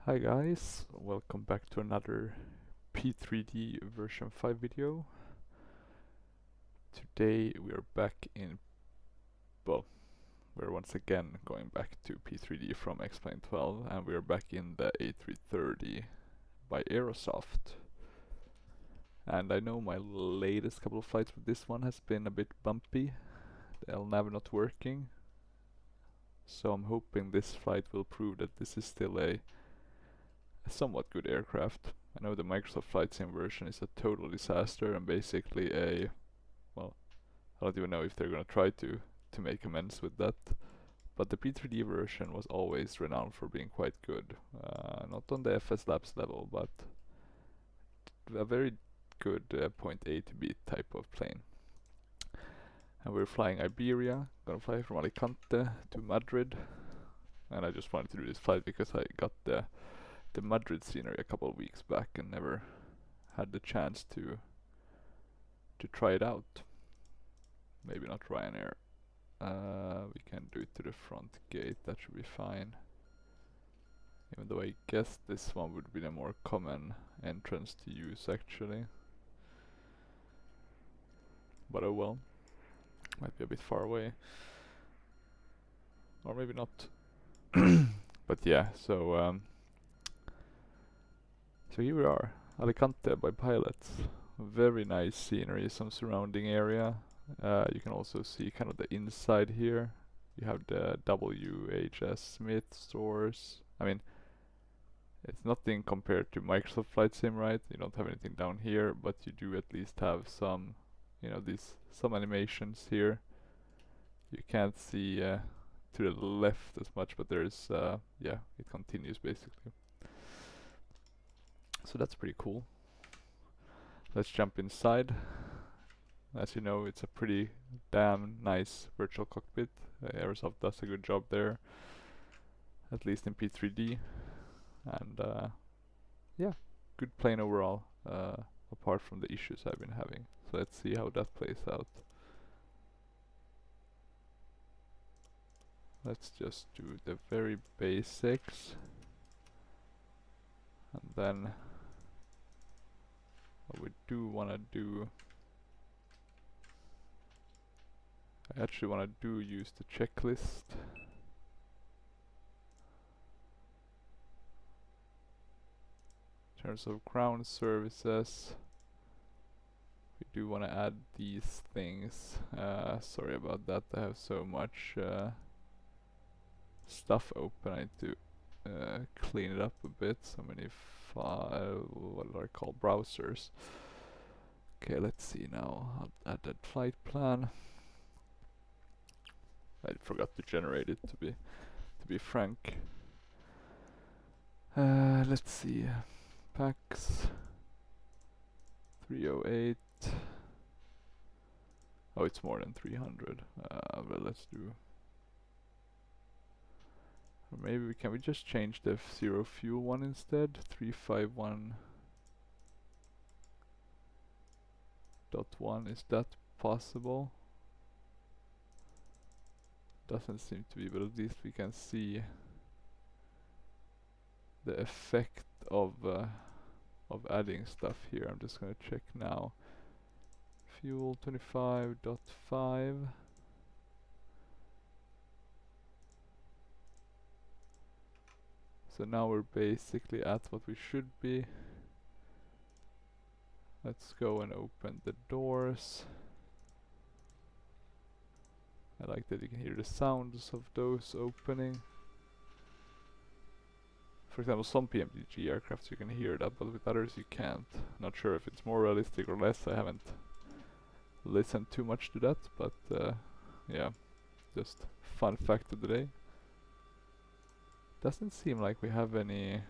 Hi guys, welcome back to another P3D version 5 video. Today we are back in, well, we're once again going back to P3D from X-Plane 12 and we're back in the A330 by Aerosoft. And I know my latest couple of flights with this one has been a bit bumpy, the LNAV not working. So I'm hoping this flight will prove that this is still a somewhat good aircraft. I know the Microsoft Flight Sim version is a total disaster and basically well, I don't even know if they're gonna try to make amends with that. But the P3D version was always renowned for being quite good. Not on the FS Labs level, but a very good point A to B type of plane. And we're flying Iberia, gonna fly from Alicante to Madrid. And I just wanted to do this flight because I got the Madrid scenery a couple of weeks back and never had the chance to try it out. Maybe not Ryanair. We can do it to the front gate, that should be fine. Even though I guess this one would be the more common entrance to use actually. But oh well. Might be a bit far away. Or maybe not. But yeah, so here we are. Alicante by pilots. Very nice scenery, some surrounding area. You can also see kind of the inside here. You have the WHS Smith stores. I mean, it's nothing compared to Microsoft Flight Sim, right? You don't have anything down here, but you do at least have some, you know, some animations here. You can't see to the left as much, but there's, yeah, it continues basically. So that's pretty cool. Let's jump inside. As you know, it's a pretty damn nice virtual cockpit. Aerosoft does a good job there, at least in P3D. And yeah, good plane overall, apart from the issues I've been having. So let's see how that plays out. Let's just do the very basics. And then what we do want to do, I actually want to use the checklist. In terms of ground services, we do want to add these things. Sorry about that, I have so much stuff open. I need to clean it up a bit. So many what are they called, browsers. Okay, let's see now. I'll add that flight plan. I forgot to generate it, to be frank. Let's see. Pax 308. Oh, it's more than 300. But let's do. Or maybe can we just change the zero fuel one instead? 351.1. Is that possible? Doesn't seem to be, but at least we can see the effect of adding stuff here. I'm just gonna check now. Fuel 25.5. So now we're basically at what we should be. Let's go and open the doors. I like that you can hear the sounds of those opening. For example, some PMDG aircrafts you can hear that, but with others you can't. Not sure if it's more realistic or less. I haven't listened too much to that, but yeah, just fun fact of the day. Doesn't seem like we have any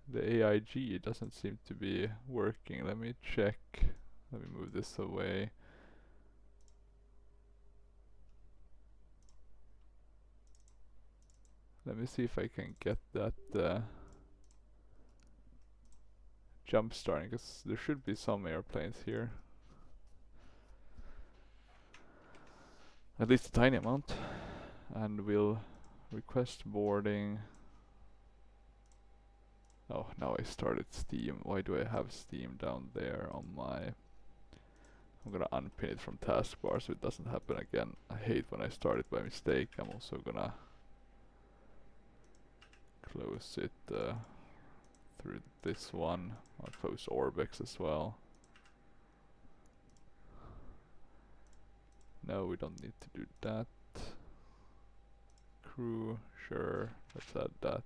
the AIG doesn't seem to be working. Let me check. Let me move this away. Let me see if I can get that jump starting, because there should be some airplanes here. At least a tiny amount. and we'll request boarding. Oh, now I started Steam. Why do I have Steam down there on my... I'm gonna unpin it from taskbar so it doesn't happen again. I hate when I start it by mistake. I'm also gonna close it through this one. I'll close Orbex as well. No, we don't need to do that. Crew, sure, let's add that.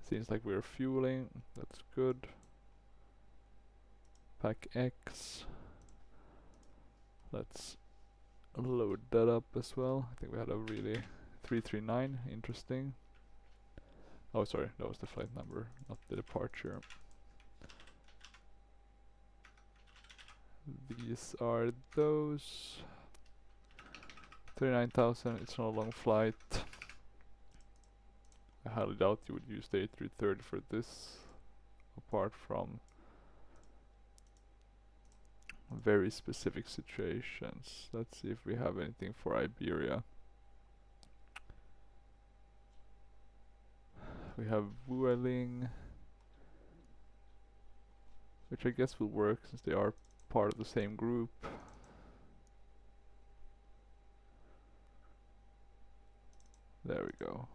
Seems like we're fueling, that's good. Pack X. Let's load that up as well. I think we had a really 339, interesting. Oh sorry, that was the flight number, not the departure. These are those. 39,000, it's not a long flight. I highly doubt you would use the A330 for this, apart from very specific situations. Let's see if we have anything for Iberia. We have Vueling, which I guess will work since they are part of the same group. There we go.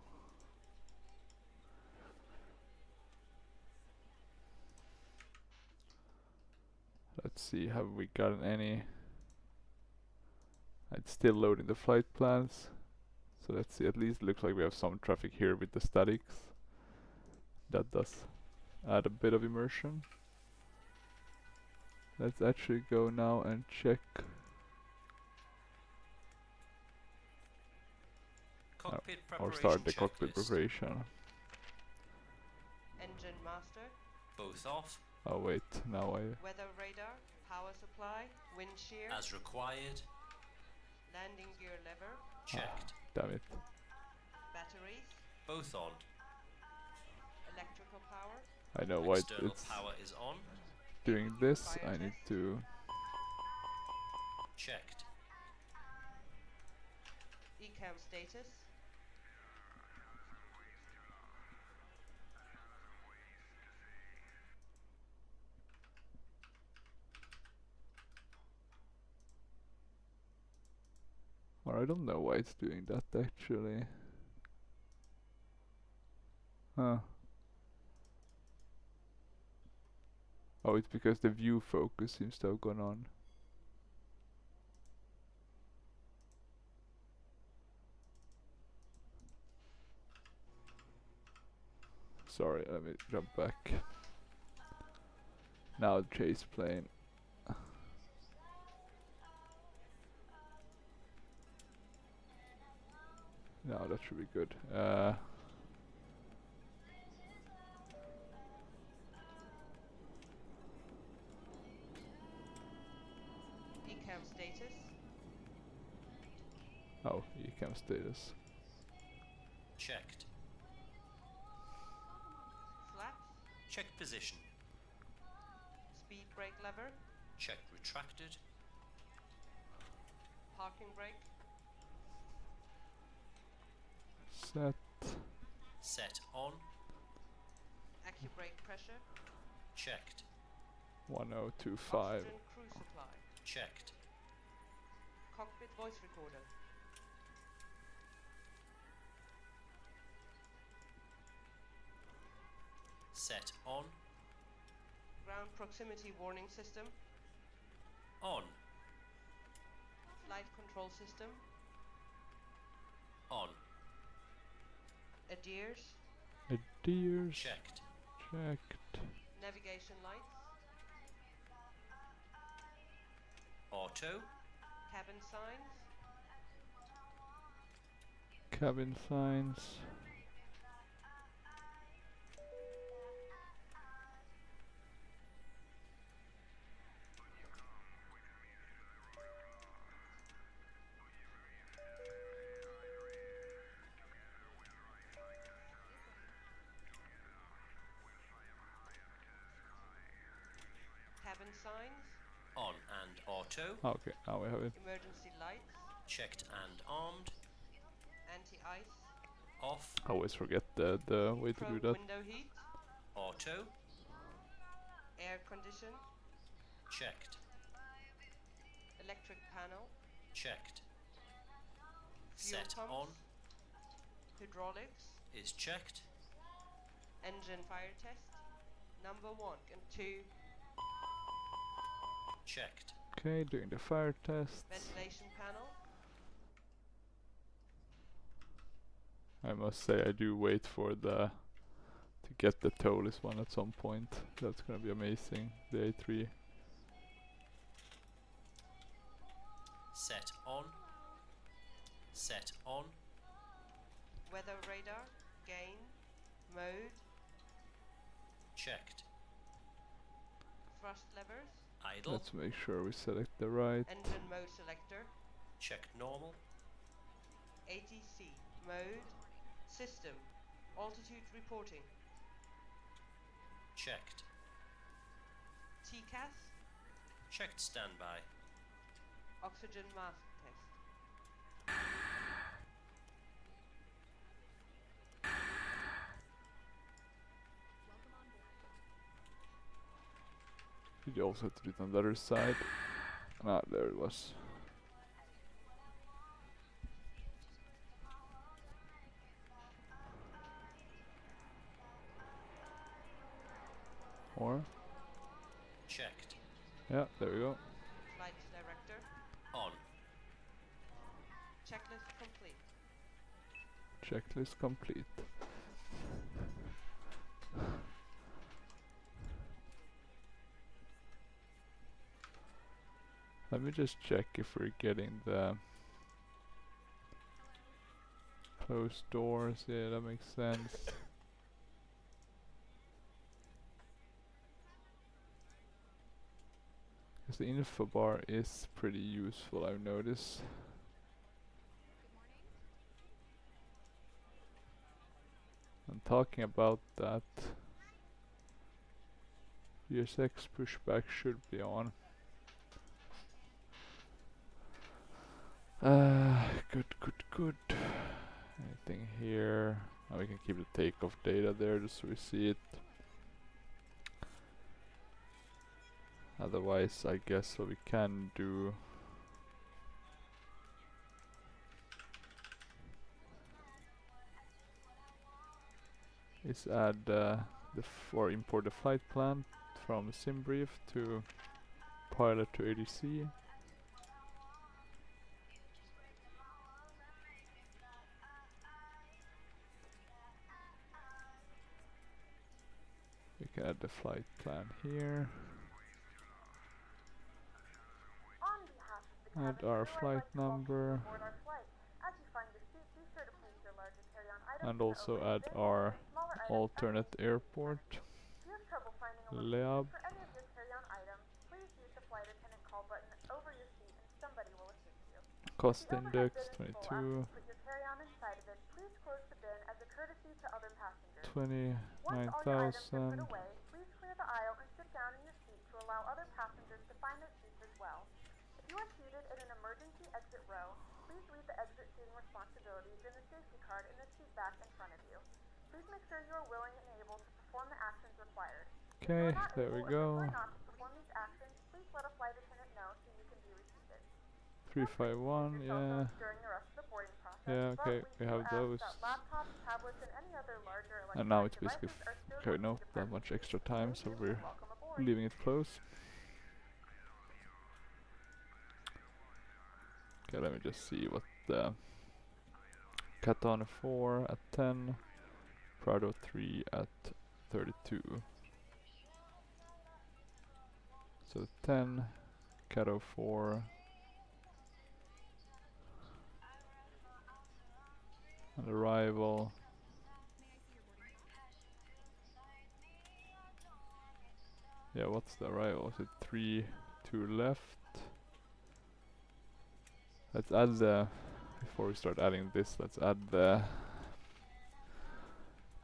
Let's see, have we gotten any? It's still loading the flight plans. So let's see, at least it looks like we have some traffic here with the statics. That does add a bit of immersion. Let's actually go now and check. Or start the cockpit preparation. Engine master. Both off. Oh wait, now I... Weather radar, power supply, wind shear. As required. Landing gear lever. Checked. Damn it. Batteries. Both on. Electrical power. I know why External it's power is on. doing this. I need to... Checked. ECAM status. Or I don't know why it's doing that actually. Huh. Oh, it's because the view focus seems to have gone on. Sorry, let me jump back. Now the chase plane. No, that should be good. ECAM status. Oh, ECAM status. Checked. Flaps. Check position. Speed brake lever. Check retracted. Parking brake. Set. Set on. Accu-brake pressure. Checked. 1025. Oxygen crew supply. Checked. Cockpit voice recorder. Set on. Ground proximity warning system. On. Flight control system. On. ADIRS. Adheres. Checked. Checked. Navigation lights. Auto. Cabin signs. Cabin signs. Cabin signs. On and auto. Okay, now we have it. Emergency lights. Checked and armed. Anti-ice. Off. I always forget the way to Pro do that. window heat. Auto. Air condition. Checked. Electric panel. Checked. Fuel Set pumps. on. Hydraulics. Is checked. Engine fire test. Number 1 and 2. Checked. Okay, doing the fire tests. Ventilation panel. I must say I do wait for the to get the towless one at some point. That's gonna be amazing. The A3. Set on. Set on. Weather radar. Gain. Mode. Checked. Thrust levers. Idle. Let's make sure we select the right. Engine mode selector. Checked normal. ATC. Mode. System. Altitude reporting. Checked. TCAS. Checked standby. Oxygen mask test. Did you also have to do it on the other side? Ah, there it was. Or? Checked. Yeah, there we go. Flight director. On. Checklist complete. Checklist complete. Let me just check if we're getting the closed doors. Yeah, that makes sense. Because the info bar is pretty useful, I've noticed. And talking about that, VSX pushback should be on. Good, good, good. Anything here? Oh, we can keep the takeoff data there just so we see it. Otherwise, I guess what we can do is add or import the flight plan from SimBrief to pilot to ADC. We can add the flight plan here. Add our flight number. And also add our alternate airport. LEAL. Cost index 22. 29,000. Okay, there we go. 351, yeah. Yeah, okay, we have those. And now it's basically okay, no, that much extra time, so we're leaving it close. Okay, let me just see what the Katana 4 at 10, Prado 3 at 32. So 10, Cato 4, and arrival. Yeah, what's the arrival? Is it 3, 2 left? Let's add the, before we start adding this, let's add the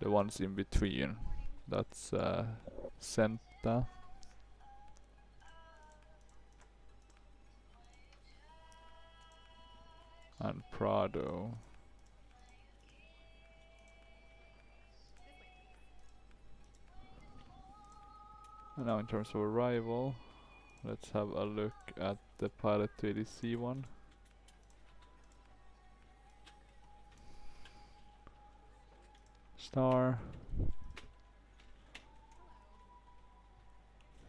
ones in between. That's Senta. and Prado. And now in terms of arrival, let's have a look at the Pilot 280C one. Star.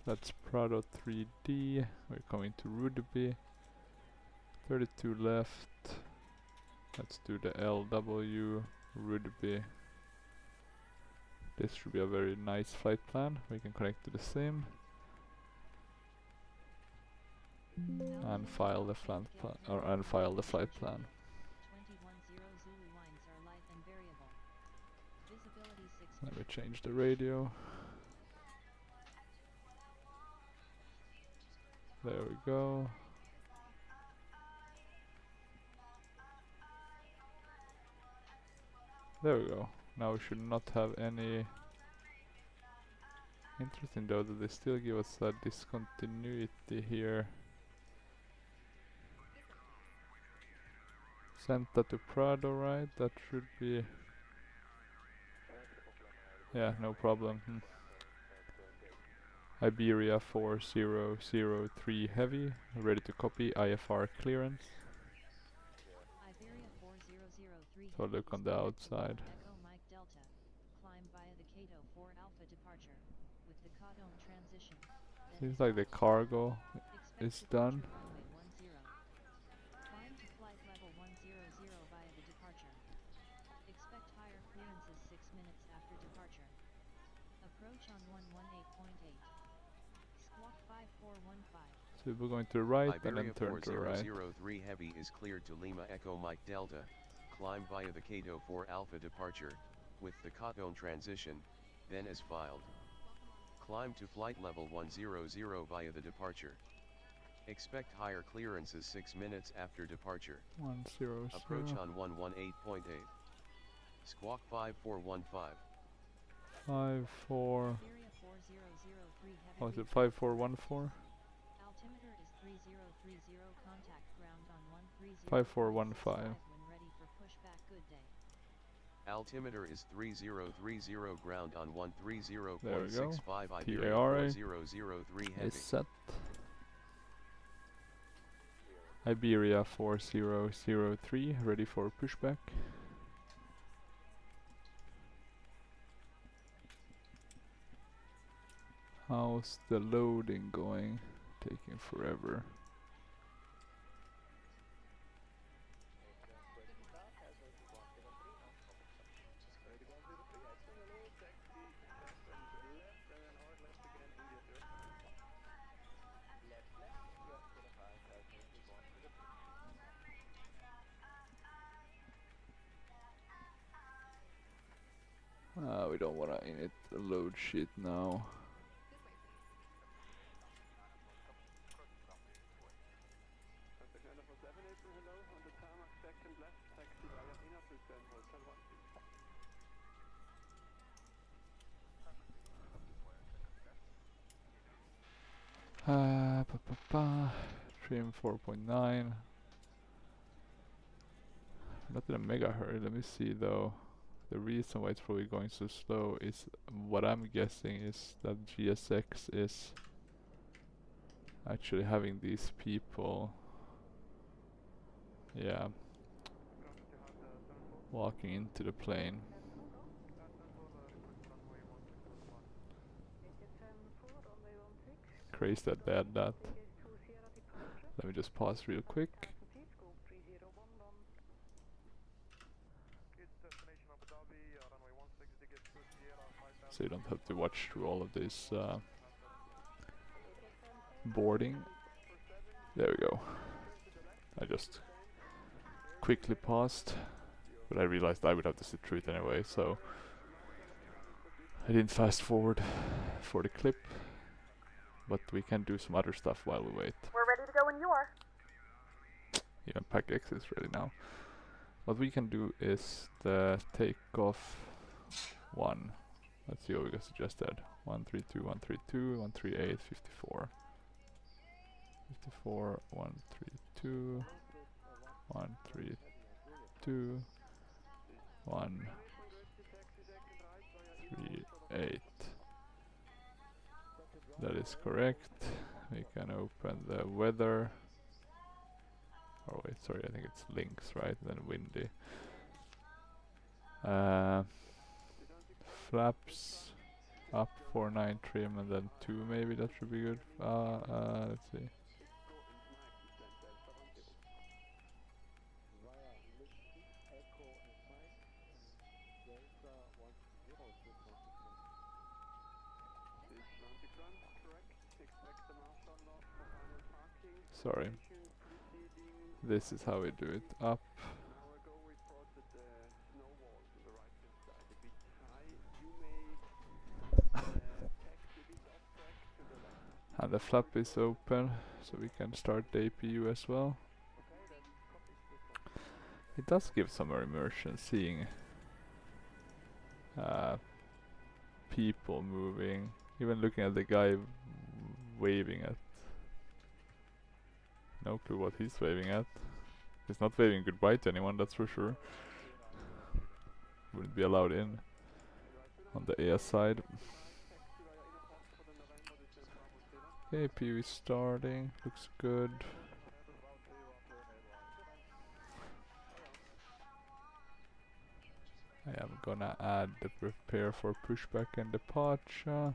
That's Prado 3D. We're coming to Rudeby. 32 left. Let's do the LW Rudeby. This should be a very nice flight plan. We can connect to the sim and file the flight plan, and file the flight plan. Let me change the radio. There we go. There we go. Now we should not have any. Interesting though that they still give us a discontinuity here. Sent that to Prado, right? That should be. Yeah, no problem. Iberia 4003 heavy, ready to copy IFR clearance. Iberia 4003 So look on the outside. Echo Mike Delta. Climb via the Cato 4 Alpha departure with the Codon transition. Seems like the cargo is done. Runway 10. Climb to flight level 100 via the departure. Expect higher clearances 6 minutes after departure. Approach on 118.8. Squawk 5415. So we're going to the right and then Iberia turn to the right. 4003 Heavy is cleared to Lima Echo Mike Delta. Climb via the Cato 4 Alpha departure, with the Codon transition, then as filed. Climb to flight level 100 via the departure. Expect higher clearances 6 minutes after departure. 100. Approach on 118.8. Squawk 5415. 54. Iberia 4003 Heavy. Oh, is it 5414? Altimeter is 3030. Contact ground on 130. 5415. When ready for pushback. Good day. Altimeter is 3030. Ground on There we go. 130.65. Iberia TARA 4003 Heavy. is set. Iberia 4003 ready for pushback. How's the loading going? Taking forever. We don't wanna init the load sheet now. Trim 4.9. Not in a mega hurry. Let me see though. The reason why it's probably going so slow is, what I'm guessing is that GSX is actually having these people, yeah, walking into the plane. Crazy that they had that. Let me just pause real quick. So you don't have to watch through all of this boarding. There we go. I just quickly paused, but I realized I would have to sit through it anyway, so I didn't fast forward for the clip, but we can do some other stuff while we wait. We're ready to go when you are. Yeah, Pack X is ready now. What we can do is the takeoff one. Let's see what we got suggested. 132, 132, 138, 54. 54, 132, 132. 2 1 3 8. That is correct. We can open the weather. Oh wait, sorry, I think it's links, right? Then windy. Flaps up 4-9 trim and then 2 maybe, that should be good. Let's see. Sorry. This is how we do it. Up. And the flap is open, so we can start the APU as well. It does give some more immersion seeing people moving, even looking at the guy waving at. No clue what he's waving at. He's not waving goodbye to anyone, that's for sure. Wouldn't be allowed in on the AS side. APU is starting, looks good. I am gonna add the prepare for pushback and departure.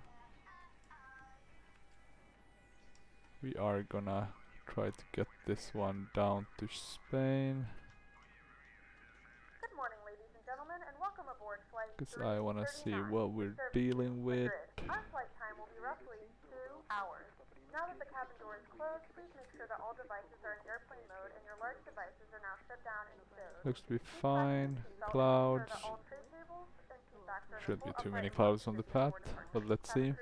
We are gonna try to get this one down to Spain. Good morning, ladies and gentlemen, and welcome aboard flight Because I wanna see what we're serving dealing with. Madrid. Our flight time will be roughly 2 hours. Now that the cabin door is closed, please make sure that all devices are in airplane mode and your large devices are now shut down and stowed. Looks to be fine. Clouds. Shouldn't be too many clouds on the path, but let's see.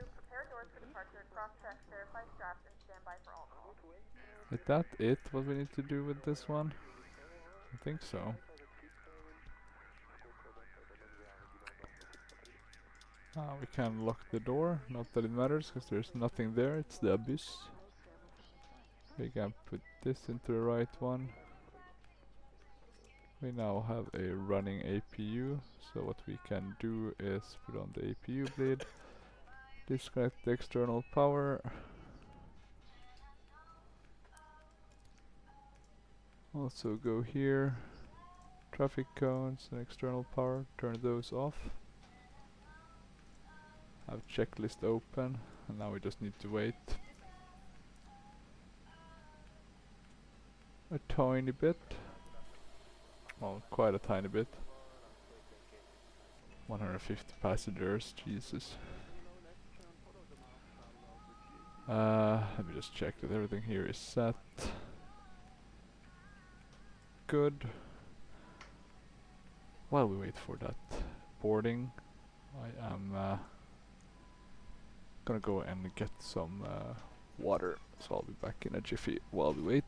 Is that it? What we need to do with this one? I think so. We can lock the door, not that it matters because there's nothing there, it's the abyss. We can put this into the right one. We now have a running APU, so what we can do is put on the APU bleed, disconnect the external power. Also go here, traffic cones and external power, turn those off. Have checklist open, and now we just need to wait a tiny bit. Well, quite a tiny bit. 150 passengers, Jesus. Let me just check that everything here is set. Good. While we wait for that boarding, I am gonna go and get some water, so I'll be back in a jiffy while we wait.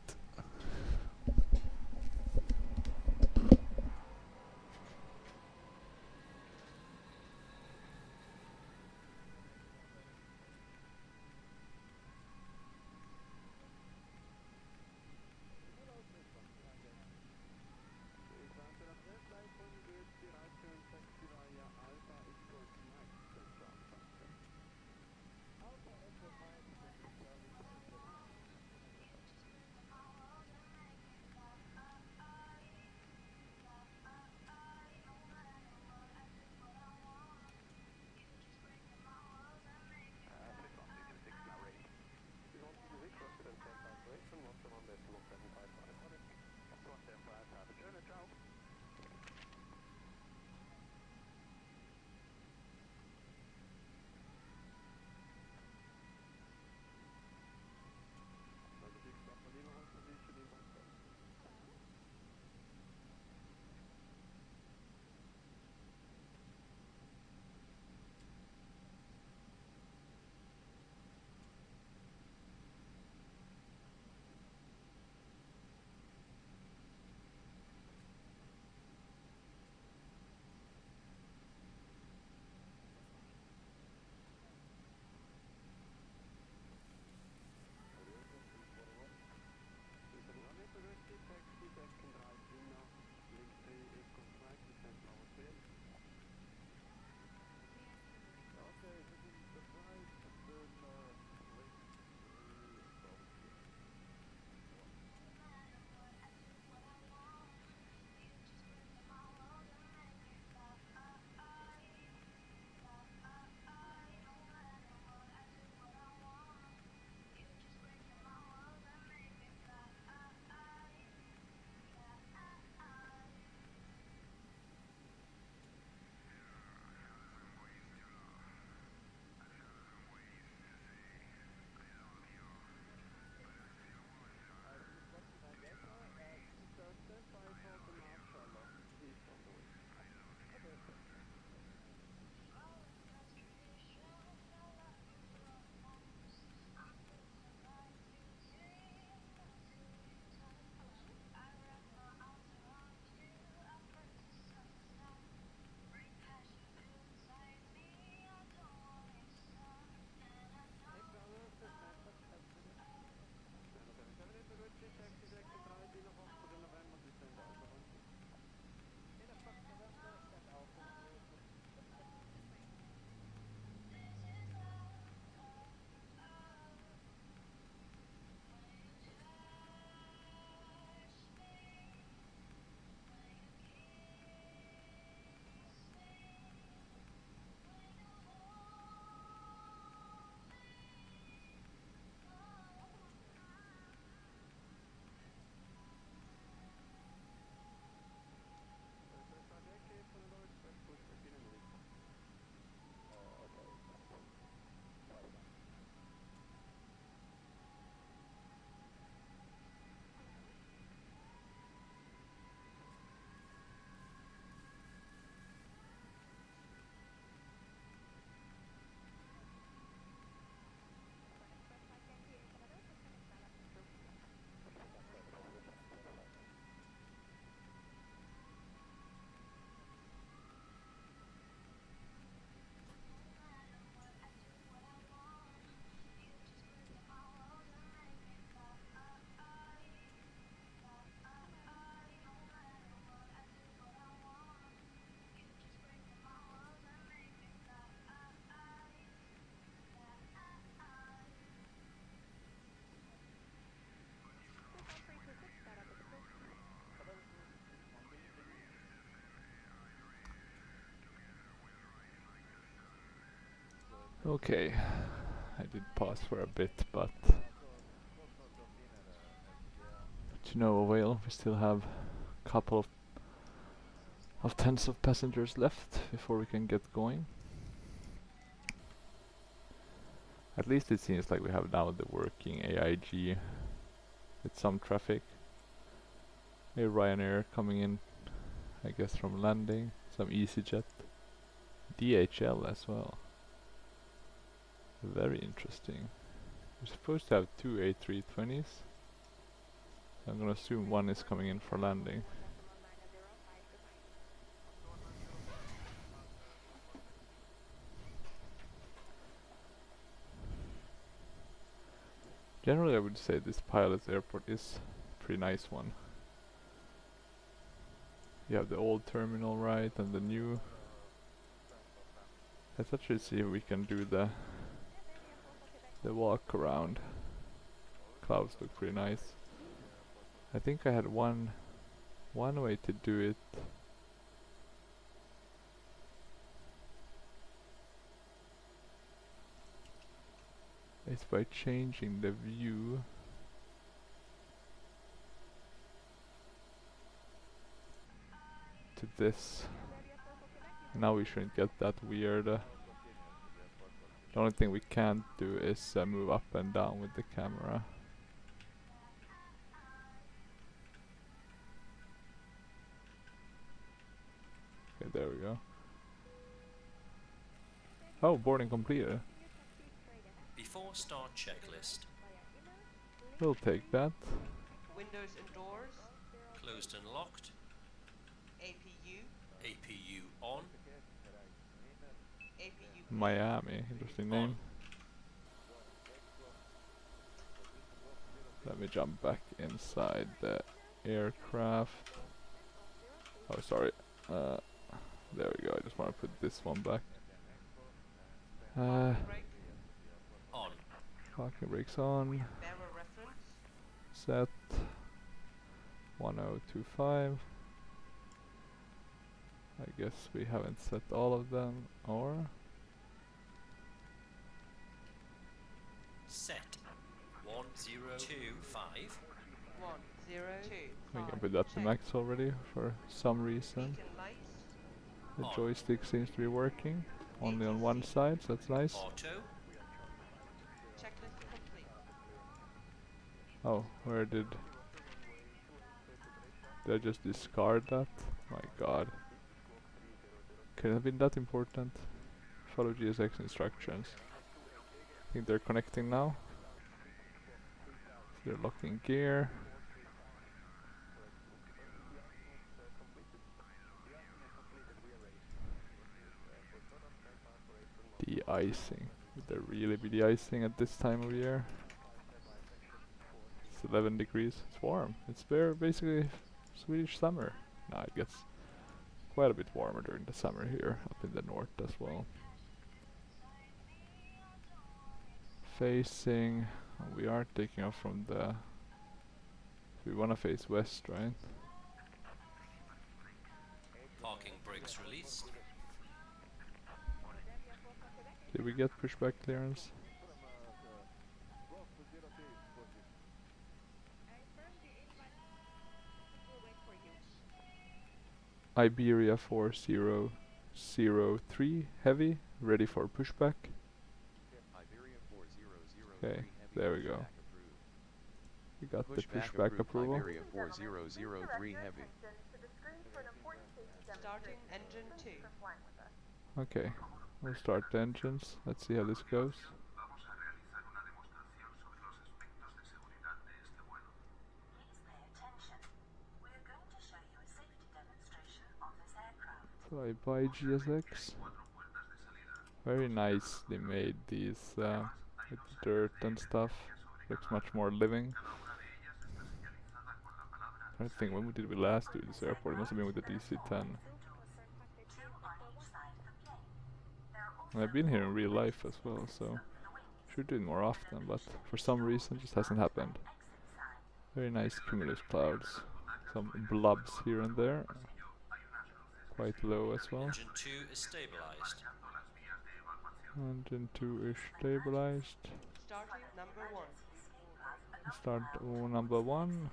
Okay, I did pause for a bit, but to no avail. We still have a couple of tens of passengers left before we can get going. At least it seems like we have now the working AIG with some traffic. A Ryanair coming in, I guess from landing, some EasyJet, DHL as well. Very interesting. We're supposed to have two A320s. So I'm gonna assume one is coming in for landing. Generally I would say this pilot's airport is a pretty nice one. You have the old terminal right and the new. Let's actually see if we can do the walk around. Clouds look pretty nice. I think I had one way to do it. It's by changing the view. To this. Now we shouldn't get that weird. The only thing we can't do is move up and down with the camera. Okay, there we go. Oh, boarding completed. Before start checklist. We'll take that. Windows and doors. Closed and locked. APU. APU on. APU. Miami, interesting name. Let me jump back inside the aircraft. Oh, sorry. There we go. I just want to put this one back. Brake. On. Parking brakes on. Bearer reference. Set 1025. I guess we haven't set all of them, or Set 1025. 102. we can put that to max already for some reason. Beacon lights. The On. joystick seems to be working only on one side, so that's nice. Auto. Checklist complete. Oh, where did I just discard that? My god. Could it have been that important? Follow GSX instructions. I think they're connecting now. They're locking gear. De-icing. Would there really be de-icing at this time of year? It's 11 degrees. It's warm. It's basically Swedish summer. Nah, it gets quite a bit warmer during the summer here, up in the north as well. Facing, we are taking off from the. We wanna face west, right? Parking brakes released. Did we get pushback clearance? Iberia 4003 heavy, ready for pushback. Okay, there we go. We got the pushback approval. Iberia 4003 heavy. Starting engine 2. Okay, we'll start the engines. Let's see how this goes. So I buy GSX. Very nicely made these with dirt and stuff. Looks much more living. I think when did we last do this airport? It must have been with the DC-10. And I've been here in real life as well, so should do it more often, but for some reason it just hasn't happened. Very nice cumulus clouds. Some blobs here and there. Quite low as well. Engine 2 is stabilized. Engine 2 is stabilized. Starting number 1. Start number 1.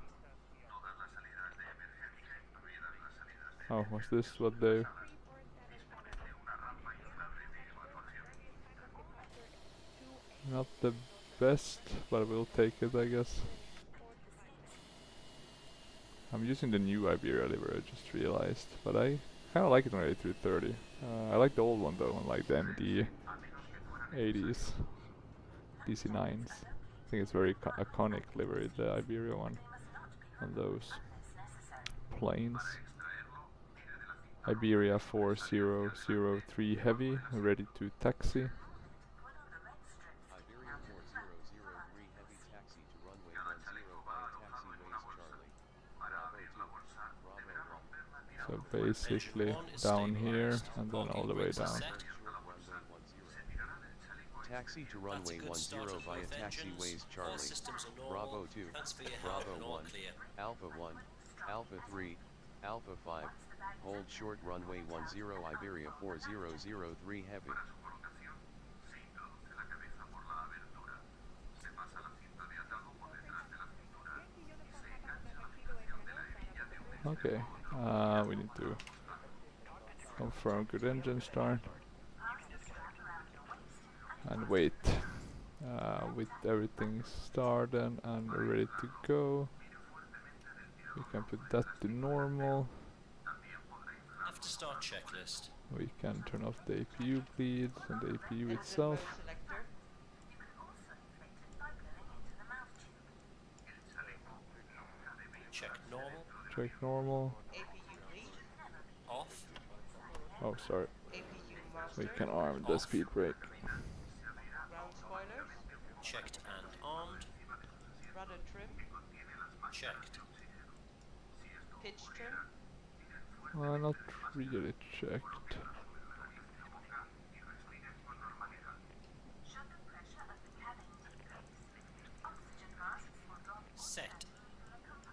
Oh, was this what they... Not the best, but we'll take it, I guess. I'm using the new Iberia liver, I just realized, but I kinda like it on A330. I like the old one though, like the MD 80s, DC9s. I think it's very iconic livery, the Iberia one, on those planes. Iberia 4003 heavy, ready to taxi. Iberia 4003 heavy taxi to runway 10 via taxiways Charlie. Bravo 2, Bravo 1. So basically Engine 1 is down here stabilized. and then all Parking the way brakes are down. set. Short runway 10. Taxi to That's a runway good 10 start on via both engines. taxiways All Charlie. systems are normal. Bravo 2, Thanks for your help Bravo and all 1, clear. Alpha 1, Alpha 3, Alpha 5, hold short runway 10 Iberia 4003 heavy. Okay, we need to confirm good engine start and wait. With everything started and ready to go, we can put that to normal. After start checklist. We can turn off the APU bleeds and the APU Engine itself. mode selector. Check normal. Check normal. APU bleed. Off. Oh, sorry. APU master. We can arm the Off. speed brake. Ground spoilers. Checked and armed. Rudder trim. Checked. Pitch trim. Not really checked. Set.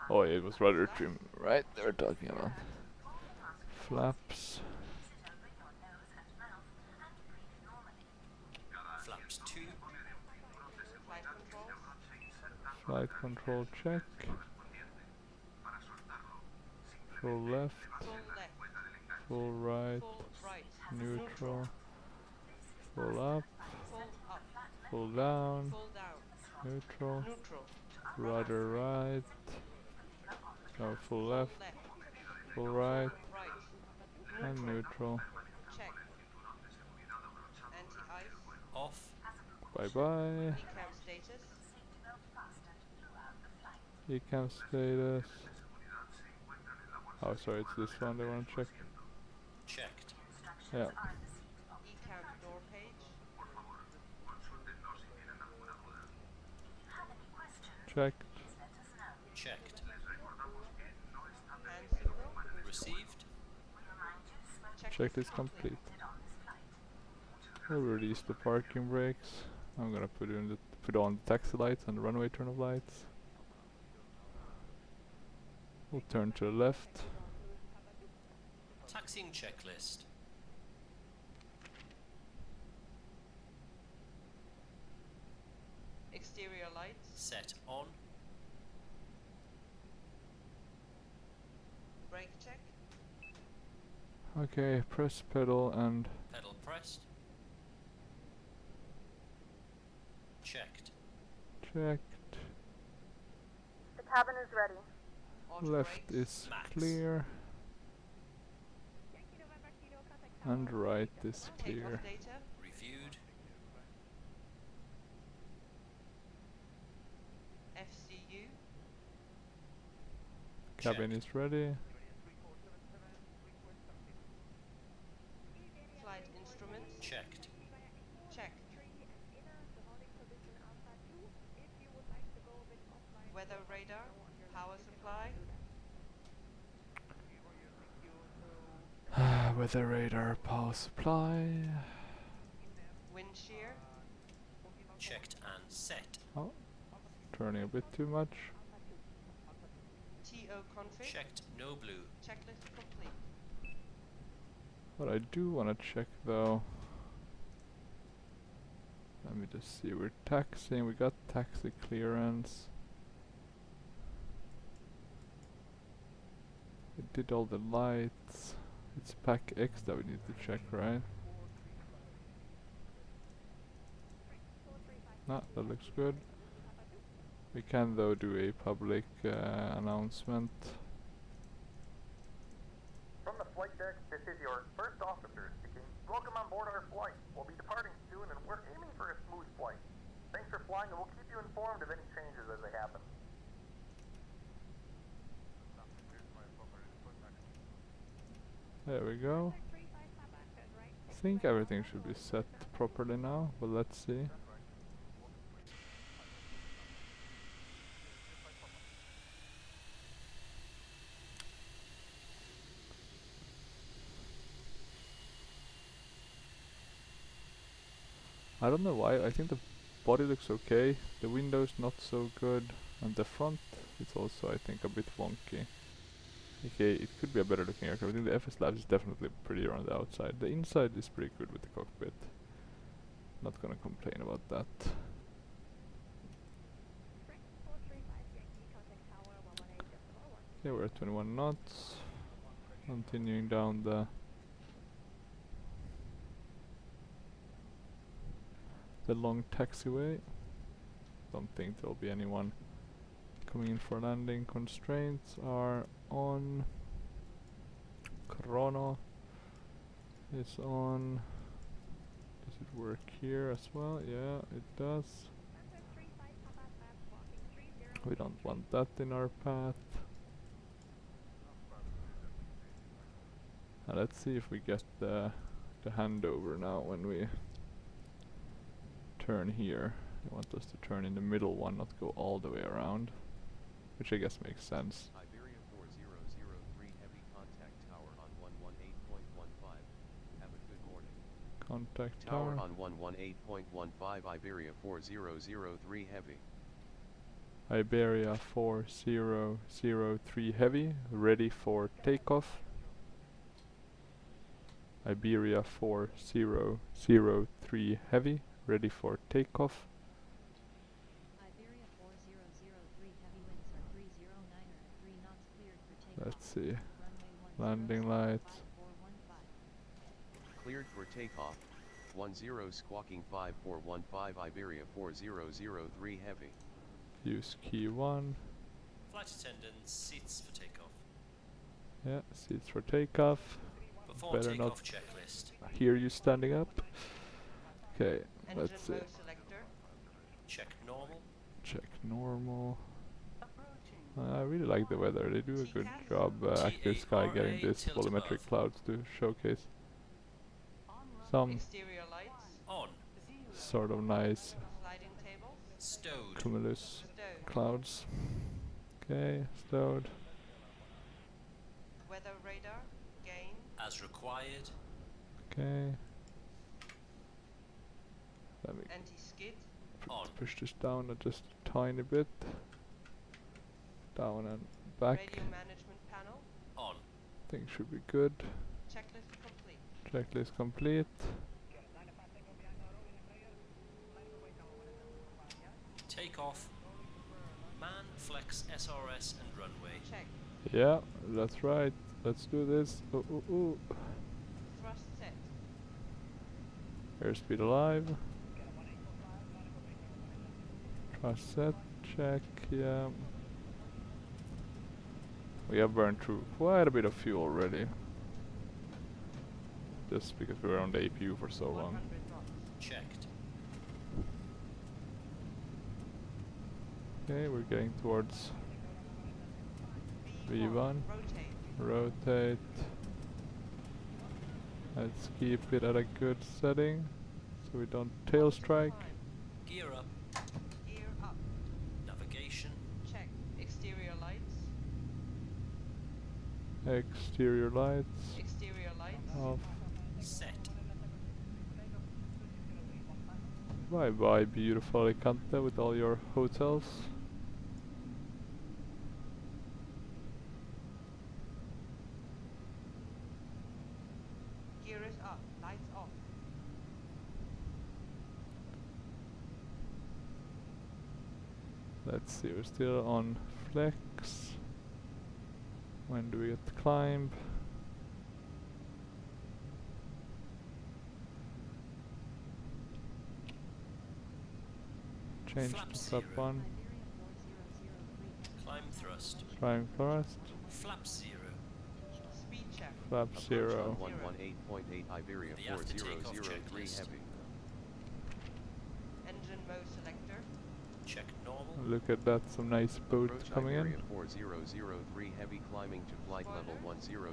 Oh, yeah, it was rudder trim, right? They were talking about flaps. Flaps 2. Flight controls. Flight control check. Full left, Full left. full right, Full right. neutral, full up, Full up. full down, Full down. neutral, Neutral. rudder right, no, full left, Left. full right, Right. and Neutral. neutral. Check. Anti-ice. Off. Bye bye. Decam status. Ecam status. Oh, sorry, it's this one they want to check. Checked. Yeah. Ecam door page. Checked. Checked. Hand signal. Received. Check is complete. We'll release the parking brakes. I'm gonna put on the taxi lights and the runway turn of lights. We'll turn to the left. Taxiing checklist. Exterior lights. Set on. Brake check. Okay, press pedal and Pedal pressed. Checked. checked. The cabin is ready. Auto Left brakes. is Max. clear and right is clear. Takeoff data. Reviewed. FCU. Cabin Checked. is ready. Flight instruments. Checked. Check. Weather radar. Power supply. Weather radar, power supply. Wind shear. Checked and set. Oh, turning a bit too much. TO config. Checked. No blue. Checklist complete. What I do want to check though Let me just see, we're taxiing, we got taxi clearance. We did all the lights. It's pack X that we need to check, right? No, that looks good. We can though do a public announcement. From the flight deck, this is your first officer speaking. Welcome on board our flight. We'll be departing soon and we're aiming for a smooth flight. Thanks for flying and we'll keep you informed of any changes as they happen. There we go. I think everything should be set properly now, but let's see. I don't know why, I think the body looks okay, the window's not so good, and the front is also I think a bit wonky. Okay, it could be a better looking aircraft. I think the FS Labs is definitely prettier on the outside. The inside is pretty good with the cockpit. Not gonna complain about that. Okay, we're at 21 knots. Continuing down the long taxiway. Don't think there'll be anyone coming in for landing. Constraints are on. Chrono is on. Does it work here as well? Yeah, it does. We don't want that in our path. And let's see if we get the handover now when we turn here. They want us to turn in the middle one, not go all the way around, which I guess makes sense. Iberia 4003 heavy contact tower on 118.15. Have a good morning. Contact Tower tower. on 118.15 Iberia 4003 heavy. Iberia 4003 heavy, ready for takeoff. Iberia 4003 heavy, ready for takeoff. Iberia 4003 heavy winds are 309 or 3 knots cleared for takeoff. Let's see. Runway 10 Landing lights. 5415. Cleared for takeoff. 10 squawking 5415 Iberia 4003 heavy. Use key 1. Flight attendants, seats for takeoff. Yeah, seats for takeoff. Before Better takeoff not checklist. hear you standing up. Okay, Engine let's see. mode selector. Check normal. Check normal. I really like the weather. They do a good job, Active Sky, getting this tilt volumetric above. clouds to showcase some Exterior lights. On. sort of nice Sliding tables. Stowed. cumulus Stowed. clouds. Okay, stowed. Weather radar. Gain. As required. Okay. Let me Anti-skid. On. push this down just a tiny bit. Down and back. Radio management panel. On. Things should be good. Checklist complete. Checklist complete. Takeoff. Man, flex, SRS and runway. Check. Yeah, that's right. Let's do this. Ooh, ooh, ooh. Thrust set. Airspeed alive. Thrust set. Check. Yeah. We have burned through quite a bit of fuel already. Just because we were on the APU for so 100 long. knots. Checked. Okay, we're getting towards V1. Rotate. Rotate. Let's keep it at a good setting so we don't tail strike. Climb. Gear up. Gear up. Navigation. Check. Exterior lights. Exterior lights Exterior lights. off. Set. Bye bye, beautiful Alicante with all your hotels. Gear is up. Lights off. Let's see, we're still on flex. When do we get to climb? Change Flap to flap 1. Iberia 4003. Climb thrust. Climb thrust. Flap 0. Speed check. Flap Approach 0. 1118.8 Iberia The after takeoff 4003 checklist. Heavy. Engine mode selector. Check normal. Look at that, some nice boat Approach coming Iberia in. 4003 Heavy climbing to flight level 100.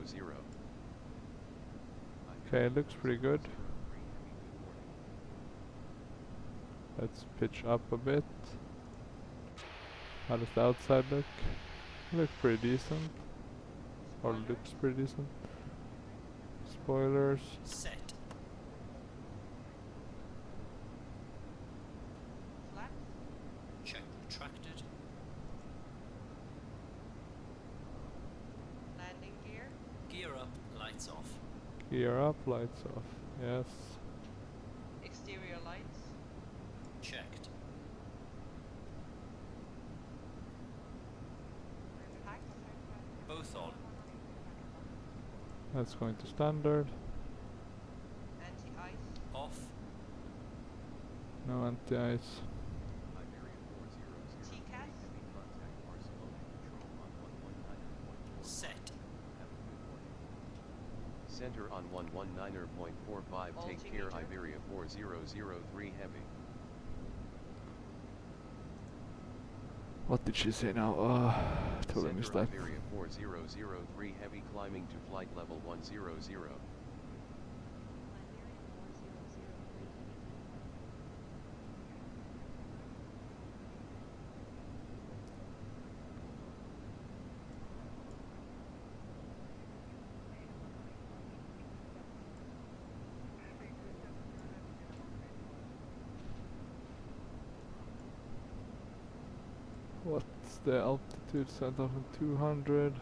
Okay, it looks pretty good. Let's pitch up a bit. How does the outside look? Looks pretty decent. Or looks pretty decent. Spoilers. Set. Flaps. Check retracted. Landing gear. Gear up, lights off. Gear up, lights off. Yes. Exterior lights. Checked. Packs. Both on. That's going to standard. Anti-ice. Off. No anti-ice. TCAS. Set. Center on 119.45. Take care Altimeter. Iberia 4003 Heavy. What did she say now? Totally missed Center that. Iberia 4003 Heavy climbing to flight level 100. Iberia 4003. What's the altitude? 7,200.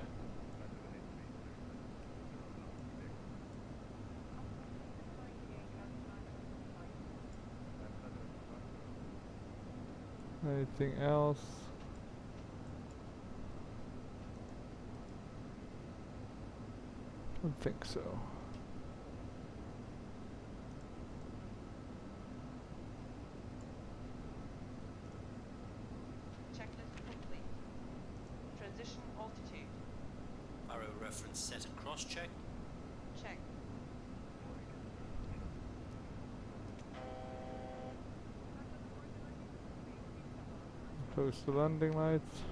Anything else? Don't think so. Checklist complete. Transition altitude. Arrow reference set and cross check. Check. Close the landing lights.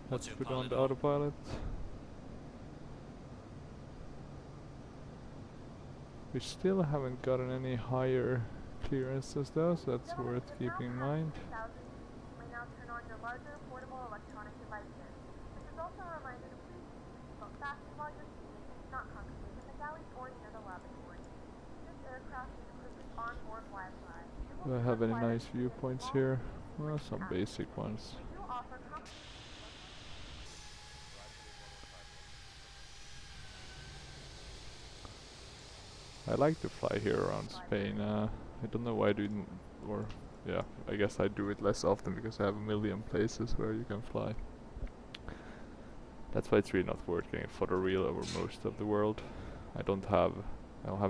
What's Let's your put on pilot the on? autopilot. We still haven't gotten any higher clearances though, so that's worth keeping in mind. You may now turn on your larger portable electronic devices. This is also a reminder to please keep your seatbelt fastened while you're seated and do not congregate in the galley or near the lavatory. This aircraft is equipped with onboard Wi-Fi. Do I have any nice viewpoints here? Well, some basic ones. We do offer I like to fly here around Spain. I don't know why I do, or yeah, I guess I do it less often because I have a million places where you can fly. That's why it's really not worth getting a photoreal over most of the world. I don't have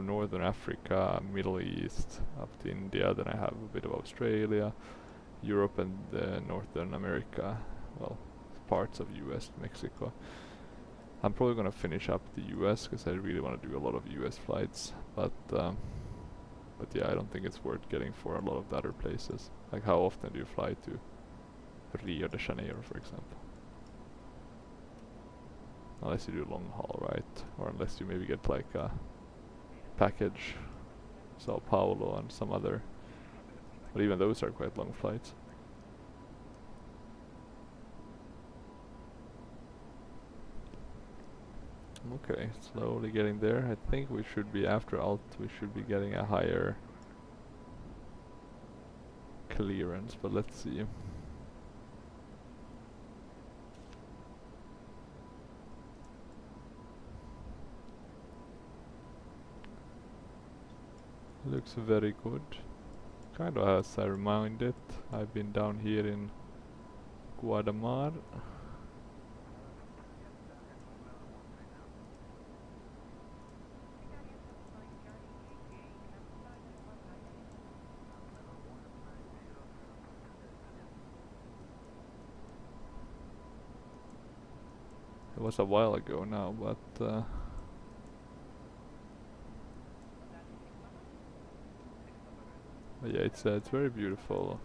Northern Africa, Middle East, up to India, then I have a bit of Australia, Europe and Northern America, well, parts of US, Mexico. I'm probably gonna finish up the US because I really want to do a lot of US flights, but yeah, I don't think it's worth getting for a lot of the other places. Like how often do you fly to Rio de Janeiro, for example? Unless you do long haul, right? Or unless you maybe get like a package, Sao Paulo and some other, but even those are quite long flights. Okay, slowly getting there. I think we should be, after alt, we should be getting a higher clearance, but let's see. Looks very good. Kind of as I reminded, I've been down here in Guadamar. It was a while ago now, but yeah, it's very beautiful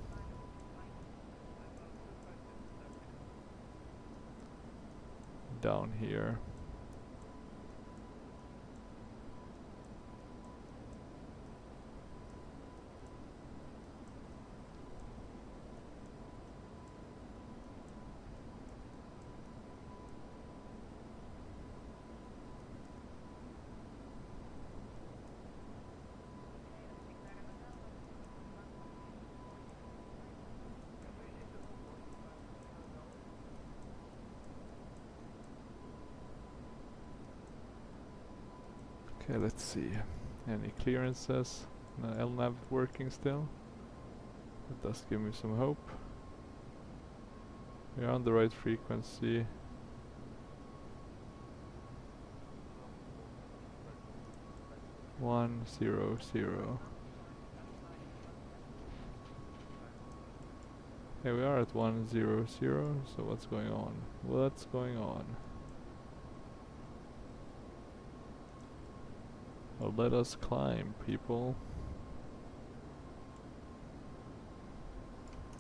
down here. Okay, let's see. Any clearances? LNAV working still? That does give me some hope. We're on the right frequency. One zero zero. Okay, we are at 100. So what's going on? What's going on? Well, let us climb, people.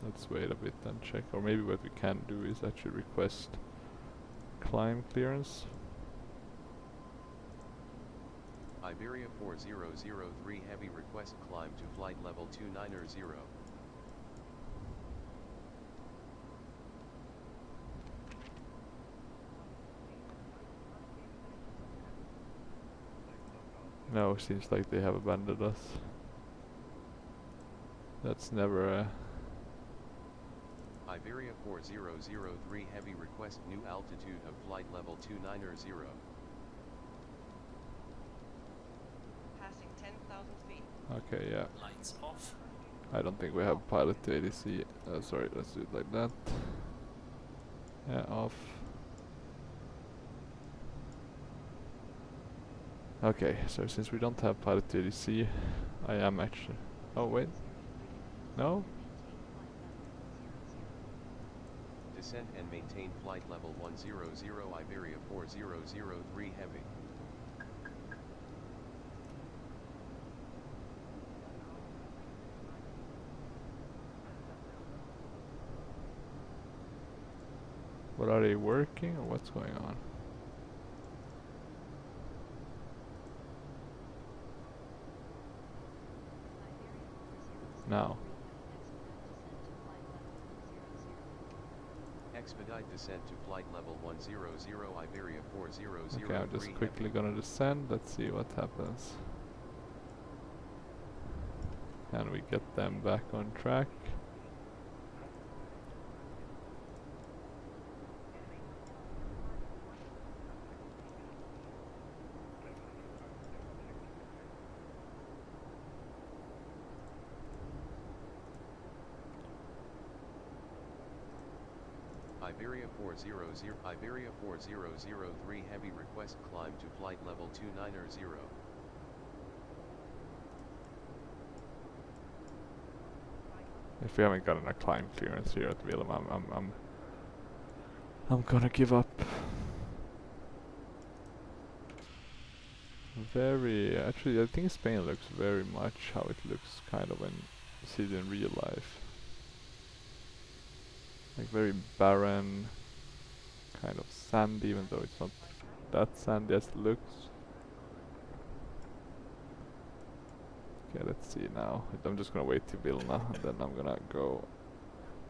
Let's wait a bit and check. Or maybe what we can do is actually request climb clearance. Iberia 4003 heavy request climb to flight level 290. No, seems like they have abandoned us. That's never a... Iberia 4003 heavy request new altitude of flight level 290. Passing 10,000 feet. Okay, yeah. Lights off. I don't think we have pilot to ADC. Sorry, let's do it like that. Yeah, off. Okay, so since we don't have pilot to ADC, I am actually... Oh, wait. No? Descend and maintain flight level 100 Iberia 4003 heavy. But are they working or what's going on? Now. Expedite descent to flight level 100 Iberia 4003 Okay, I'm just quickly gonna descend. Let's see what happens. Can we get them back on track? Iberia 4003 heavy request climb to flight level 290. If we haven't gotten a climb clearance here at Willem, I'm gonna give up. Actually, I think Spain looks very much how it looks kind of when you see it in real life. Like very barren, kind of sandy, even though it's not that sandy as it looks. Okay, let's see now. I'm just gonna wait till Vilna and then I'm gonna go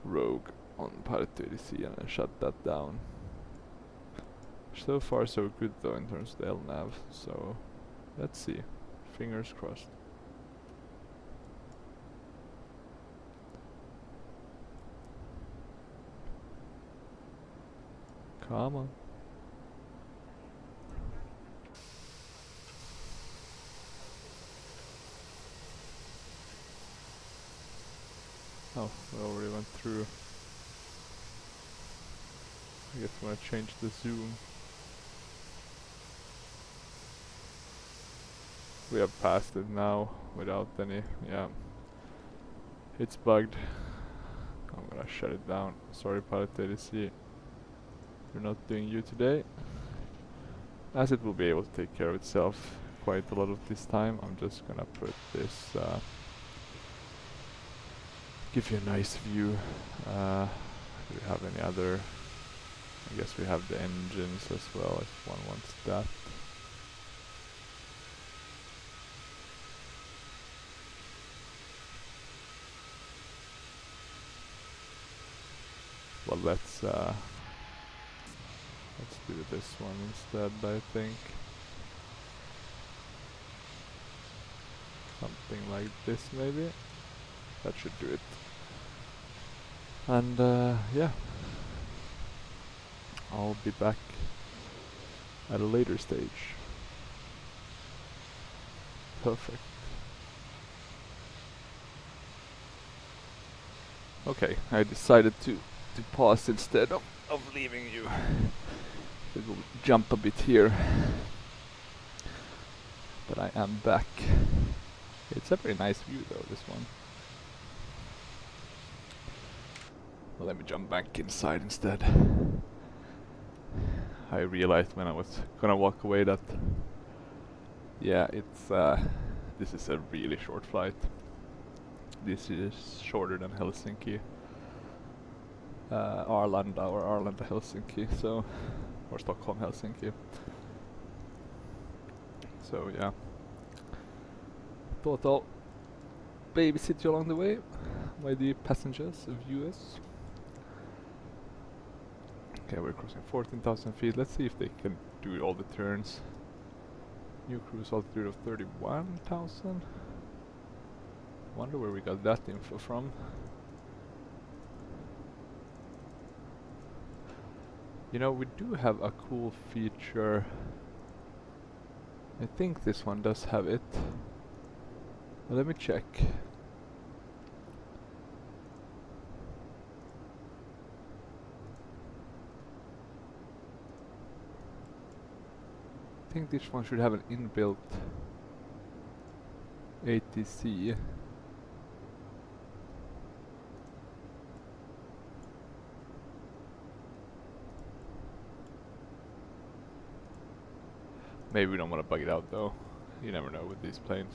rogue on Pilot 30C and then shut that down. So far so good though in terms of the LNAV, so let's see. Fingers crossed. Come on. Oh, we already went through. I guess I'm gonna change the zoom. We have passed it now without any, yeah. It's bugged. I'm gonna shut it down. Sorry Pilot ADC. We're not doing you today. As it will be able to take care of itself quite a lot of this time, I'm just gonna put this, give you a nice view. Do we have any other? I guess we have the engines as well if one wants that. Well, let's do this one instead, I think. Something like this maybe. That should do it. And yeah, I'll be back at a later stage. Perfect. Okay, I decided to pause instead of leaving you. It will jump a bit here. But I am back. It's a very nice view though, this one. Well, let me jump back inside instead. I realized when I was gonna walk away that, yeah, it's this is a really short flight. This is shorter than Helsinki, Arlanda or Arlanda Helsinki, so, or Stockholm Helsinki. So yeah, thought I'll babysit you along the way, my dear passengers, viewers. Okay, we're crossing 14,000 feet. Let's see if they can do all the turns. New cruise altitude of 31,000. Wonder where we got that info from. You know, we do have a cool feature. I think this one does have it. Well, let me check. I think this one should have an inbuilt ATC. Maybe we don't want to bug it out though. You never know with these planes.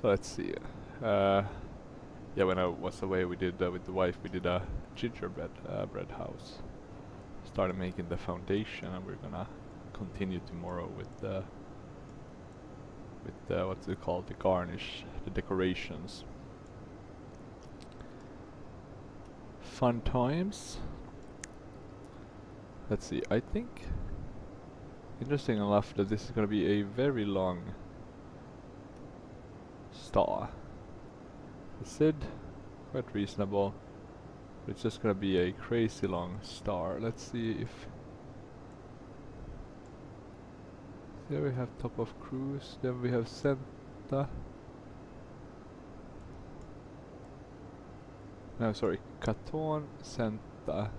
So let's see. Yeah, when I was away, we did with the wife. We did a gingerbread bread house. Started making the foundation, and we're gonna continue tomorrow with the what's it called? The garnish, the decorations. Fun times. Let's see. I think, interesting enough, that this is gonna be a very long star. The SID, quite reasonable. But it's just gonna be a crazy long star. Let's see if... There we have top of cruise, then we have Senta. No, sorry, Caton, Senta.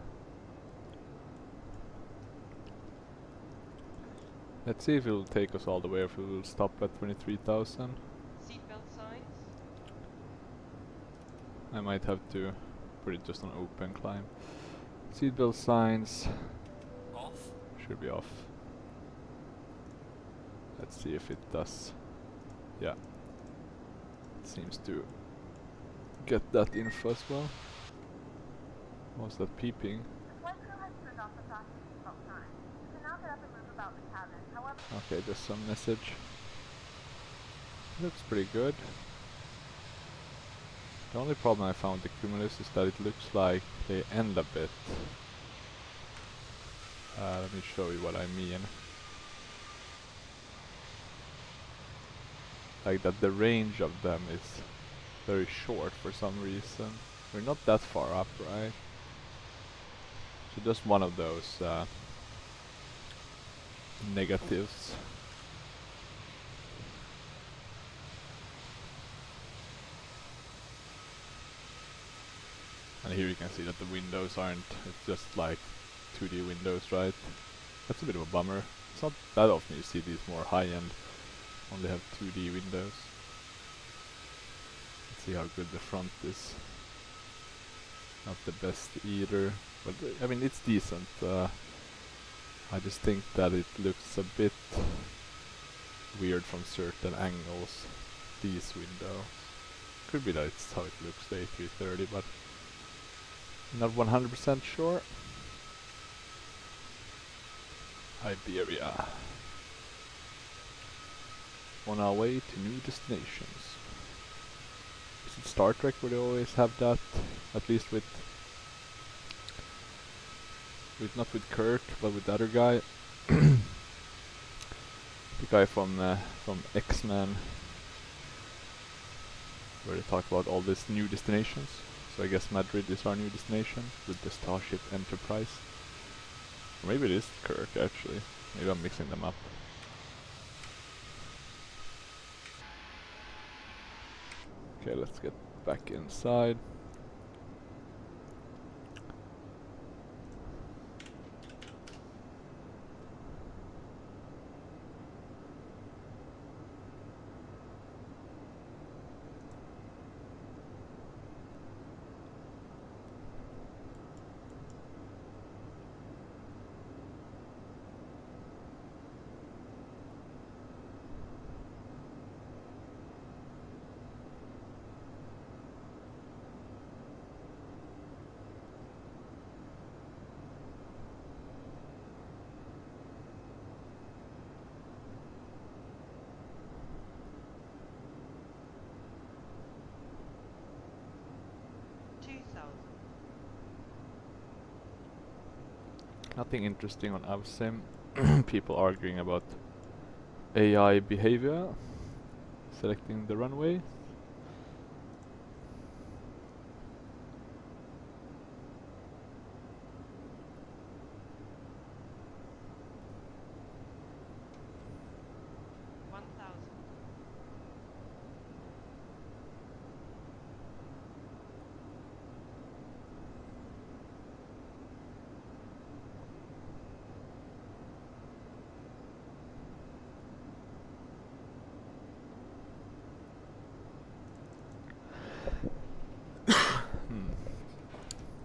Let's see if it will take us all the way or if it will stop at 23,000. Seatbelt signs. I might have to put it just on open climb. Seatbelt signs Off. should be off. Let's see if it does. Yeah. It seems to get that info as well. What was that peeping? The flight crew has turned off the fasten seatbelt sign. You can now get up and move about the cabin. However, Okay, there's some message. Looks pretty good. The only problem I found with the Cumulus is that it looks like they end a bit. Let me show you what I mean. Like that the range of them is very short for some reason. We're not that far up, right? So just one of those negatives. And here you can see that the windows aren't, it's just like 2D windows, right? That's a bit of a bummer. It's not that often you see these more high-end only have 2D windows. Let's see how good the front is. Not the best either, but I mean it's decent. I just think that it looks a bit weird from certain angles. These windows. Could be that it's how it looks, the A330, but not 100% sure. Iberia. On our way to new destinations. Is it Star Trek where they always have that? At least with not with Kirk, but with the other guy. The guy from X-Men, where they talk about all these new destinations. So I guess Madrid is our new destination with the Starship Enterprise. Or maybe it is Kirk actually. Maybe I'm mixing them up. Okay, let's get back inside. Nothing interesting on Avsim. People arguing about AI behavior. Selecting the runway.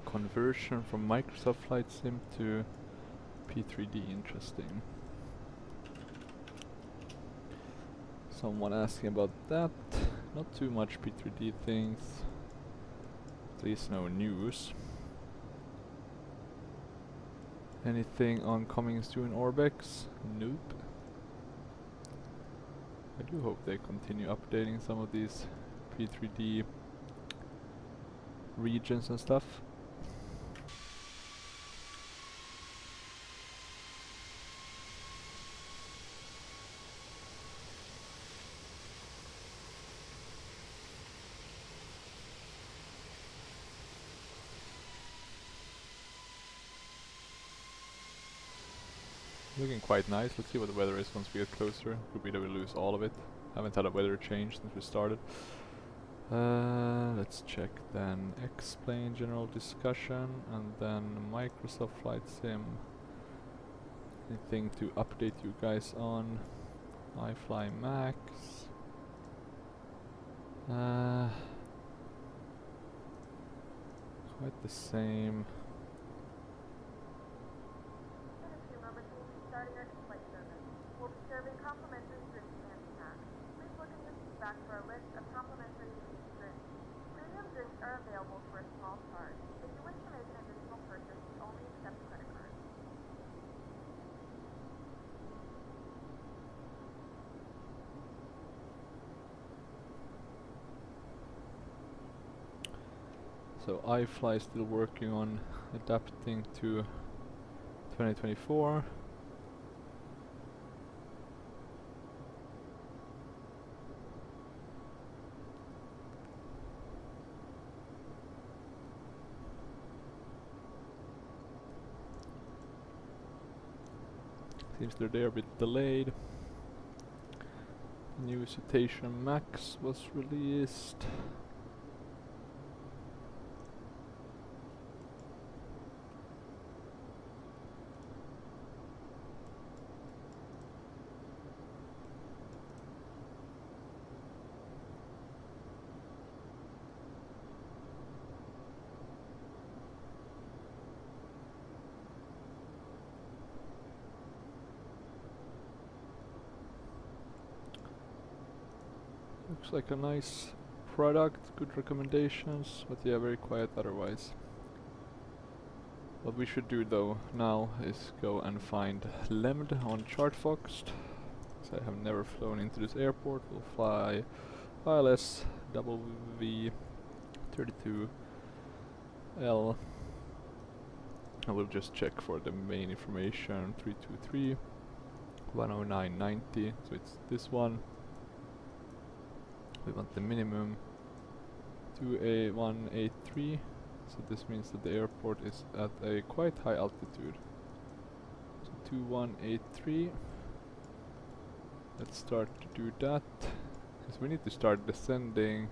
Conversion from Microsoft Flight Sim to P3D, interesting. Someone asking about that. Not too much P3D things. At least no news. Anything on coming soon Orbex? Nope. I do hope they continue updating some of these P3D regions and stuff. Looking quite nice. Let's see what the weather is once we get closer. Could be that we lose all of it. Haven't had a weather change since we started. Let's check then X-Plane general discussion and then Microsoft Flight Sim. Anything to update you guys on? iFly Max. Quite the same. In a few moments, we'll be starting our flight service. We'll be serving complimentary drinks and snacks. Please look in your seat back for a list of complimentary drinks. Premium drinks are available for a small charge. If you wish to make an additional purchase, we only accept credit cards. So iFly is still working on adapting to 2024. Seems they're a bit delayed. New Citation Max was released. looks like a nice product, good recommendations, but yeah, very quiet otherwise. What we should do though now is go and find LEMD on ChartFox. I have never flown into this airport. We'll fly ILS WV32L. I will just check for the main information. 323 109.90, so it's this one. We want the minimum 2A183, so this means that the airport is at a quite high altitude. So 2183. Let's start to do that, because we need to start descending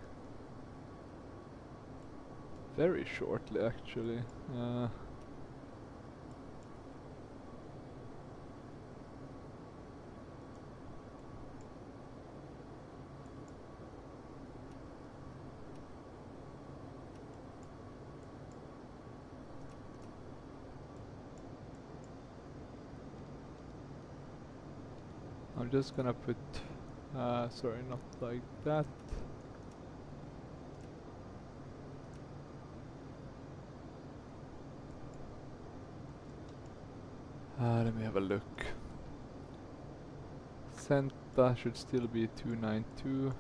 very shortly actually. I'm just gonna put, sorry, not like that. Let me have a look. Senta should still be 292.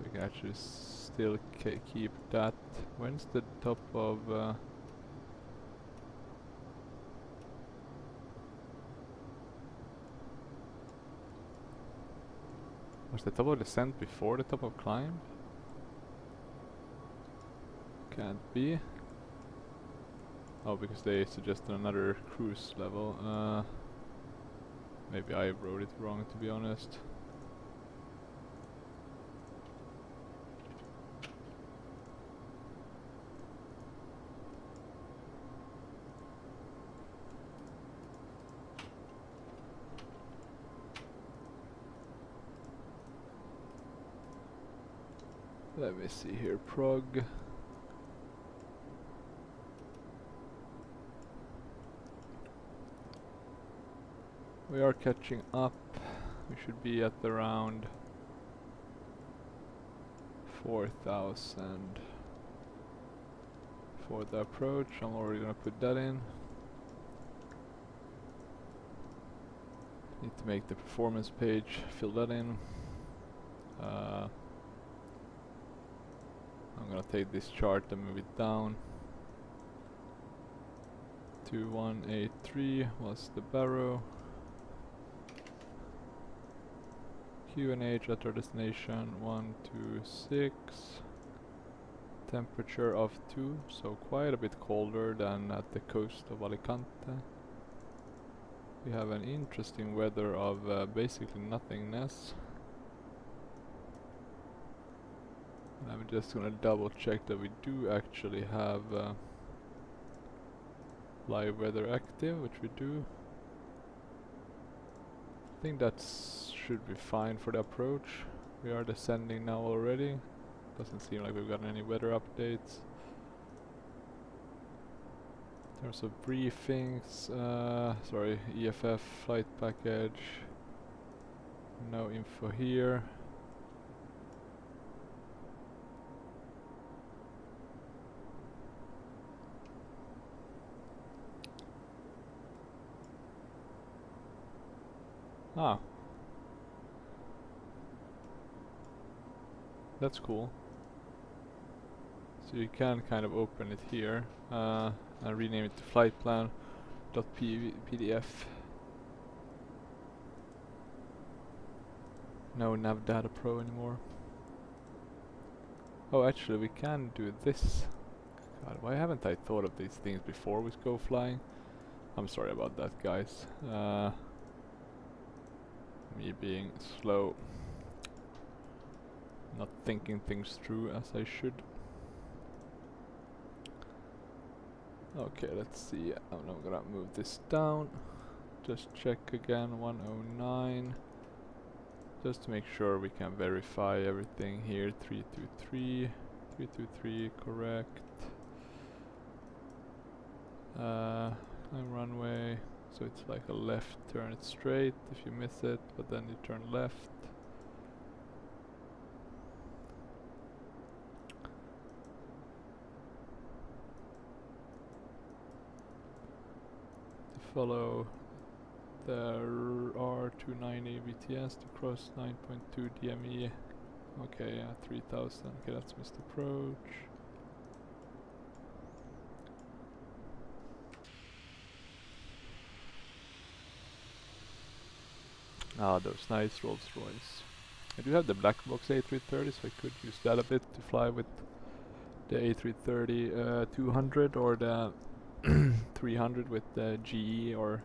We can actually still keep that. When's the top of... was the top of descent before the top of climb? Can't be. Oh, because they suggested another cruise level. Maybe I wrote it wrong, to be honest. Let me see here, Prague. We are catching up. We should be at around 4,000 for the approach. I'm already gonna put that in. Need to make the performance page, fill that in. I'm gonna take this chart and move it down. 2183 was the barrow. QNH at our destination 126. Temperature of 2, so quite a bit colder than at the coast of Alicante. We have an interesting weather of basically nothingness. I'm just gonna double check that we do actually have live weather active, which we do. I think that should be fine for the approach. We are descending now already. Doesn't seem like we've gotten any weather updates. In terms of briefings, sorry, EFF flight package. No info here. Ah. That's cool. So you can kind of open it here and rename it to flightplan.pdf. No Navdata Pro anymore. Oh, actually we can do this. God, why haven't I thought of these things before we go flying? I'm sorry about that, guys. Me being slow. Not thinking things through as I should. Okay, let's see. I'm not gonna move this down. Just check again, 109. Just to make sure we can verify everything here. 323. 323, correct. Climb runway. So it's like a left turn, it's straight if you miss it, but then you turn left. follow the R290 VTS to cross 9.2 DME. Okay, yeah, 3000. Okay, that's missed approach. Ah, those nice Rolls Royce. I do have the black box A330, so I could use that a bit to fly with the A330-200 or the 300 with the GE or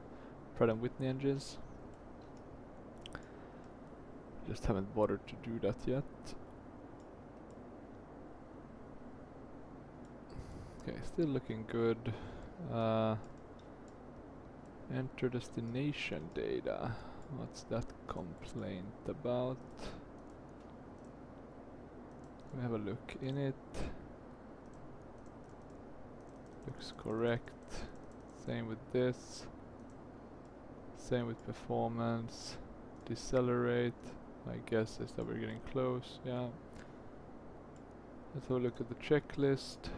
Pratt & Whitney engines. Just haven't bothered to do that yet. Okay, still looking good. Enter destination data. What's that complaint about? We have a look in it. Looks correct. Same with this. Same with performance. Decelerate. My guess is that we're getting close. Yeah. Let's have a look at the checklist.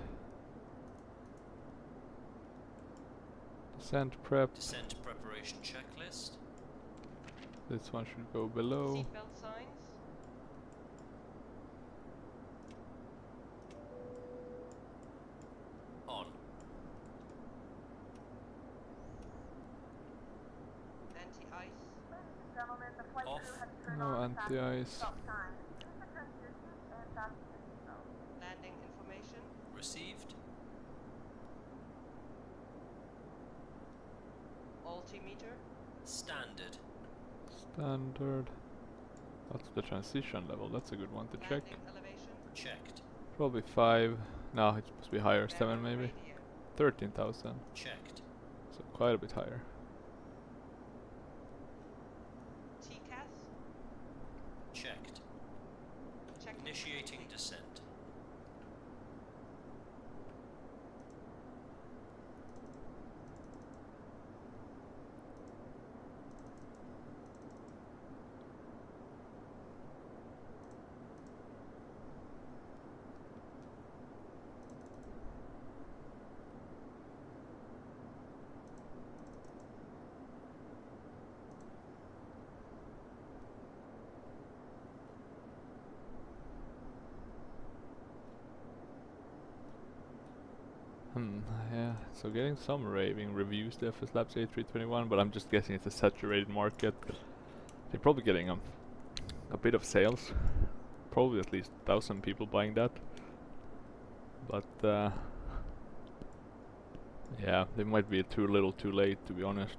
Descent prep. Descent preparation checklist. This one should go below. Seatbelt signs. On. Anti-ice. Ladies and gentlemen, the flight Off. crew has turned No on the anti-ice. stop sign. Please return to your seats and fasten your seatbelt. Landing information. Received. Altimeter. Standard. Standard. That's the transition level. That's a good one to check. Landing elevation. Checked. Probably 5. No, it's supposed to be higher. 7 Bearing maybe. radio. 13,000. Checked. So quite a bit higher. TCAS. Checked. Check. Initiating descent. Yeah, so getting some raving reviews, the FS Labs A321, but I'm just guessing it's a saturated market. They're probably getting a bit of sales. Probably at least 1,000 people buying that. But yeah, they might be too little too late, to be honest.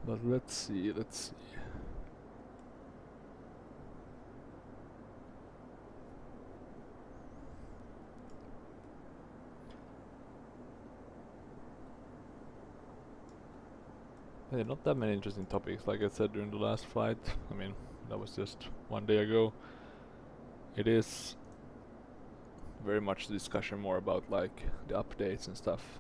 But let's see. Yeah, not that many interesting topics, like I said during the last flight. I mean, that was just one day ago. It is very much discussion more about like the updates and stuff.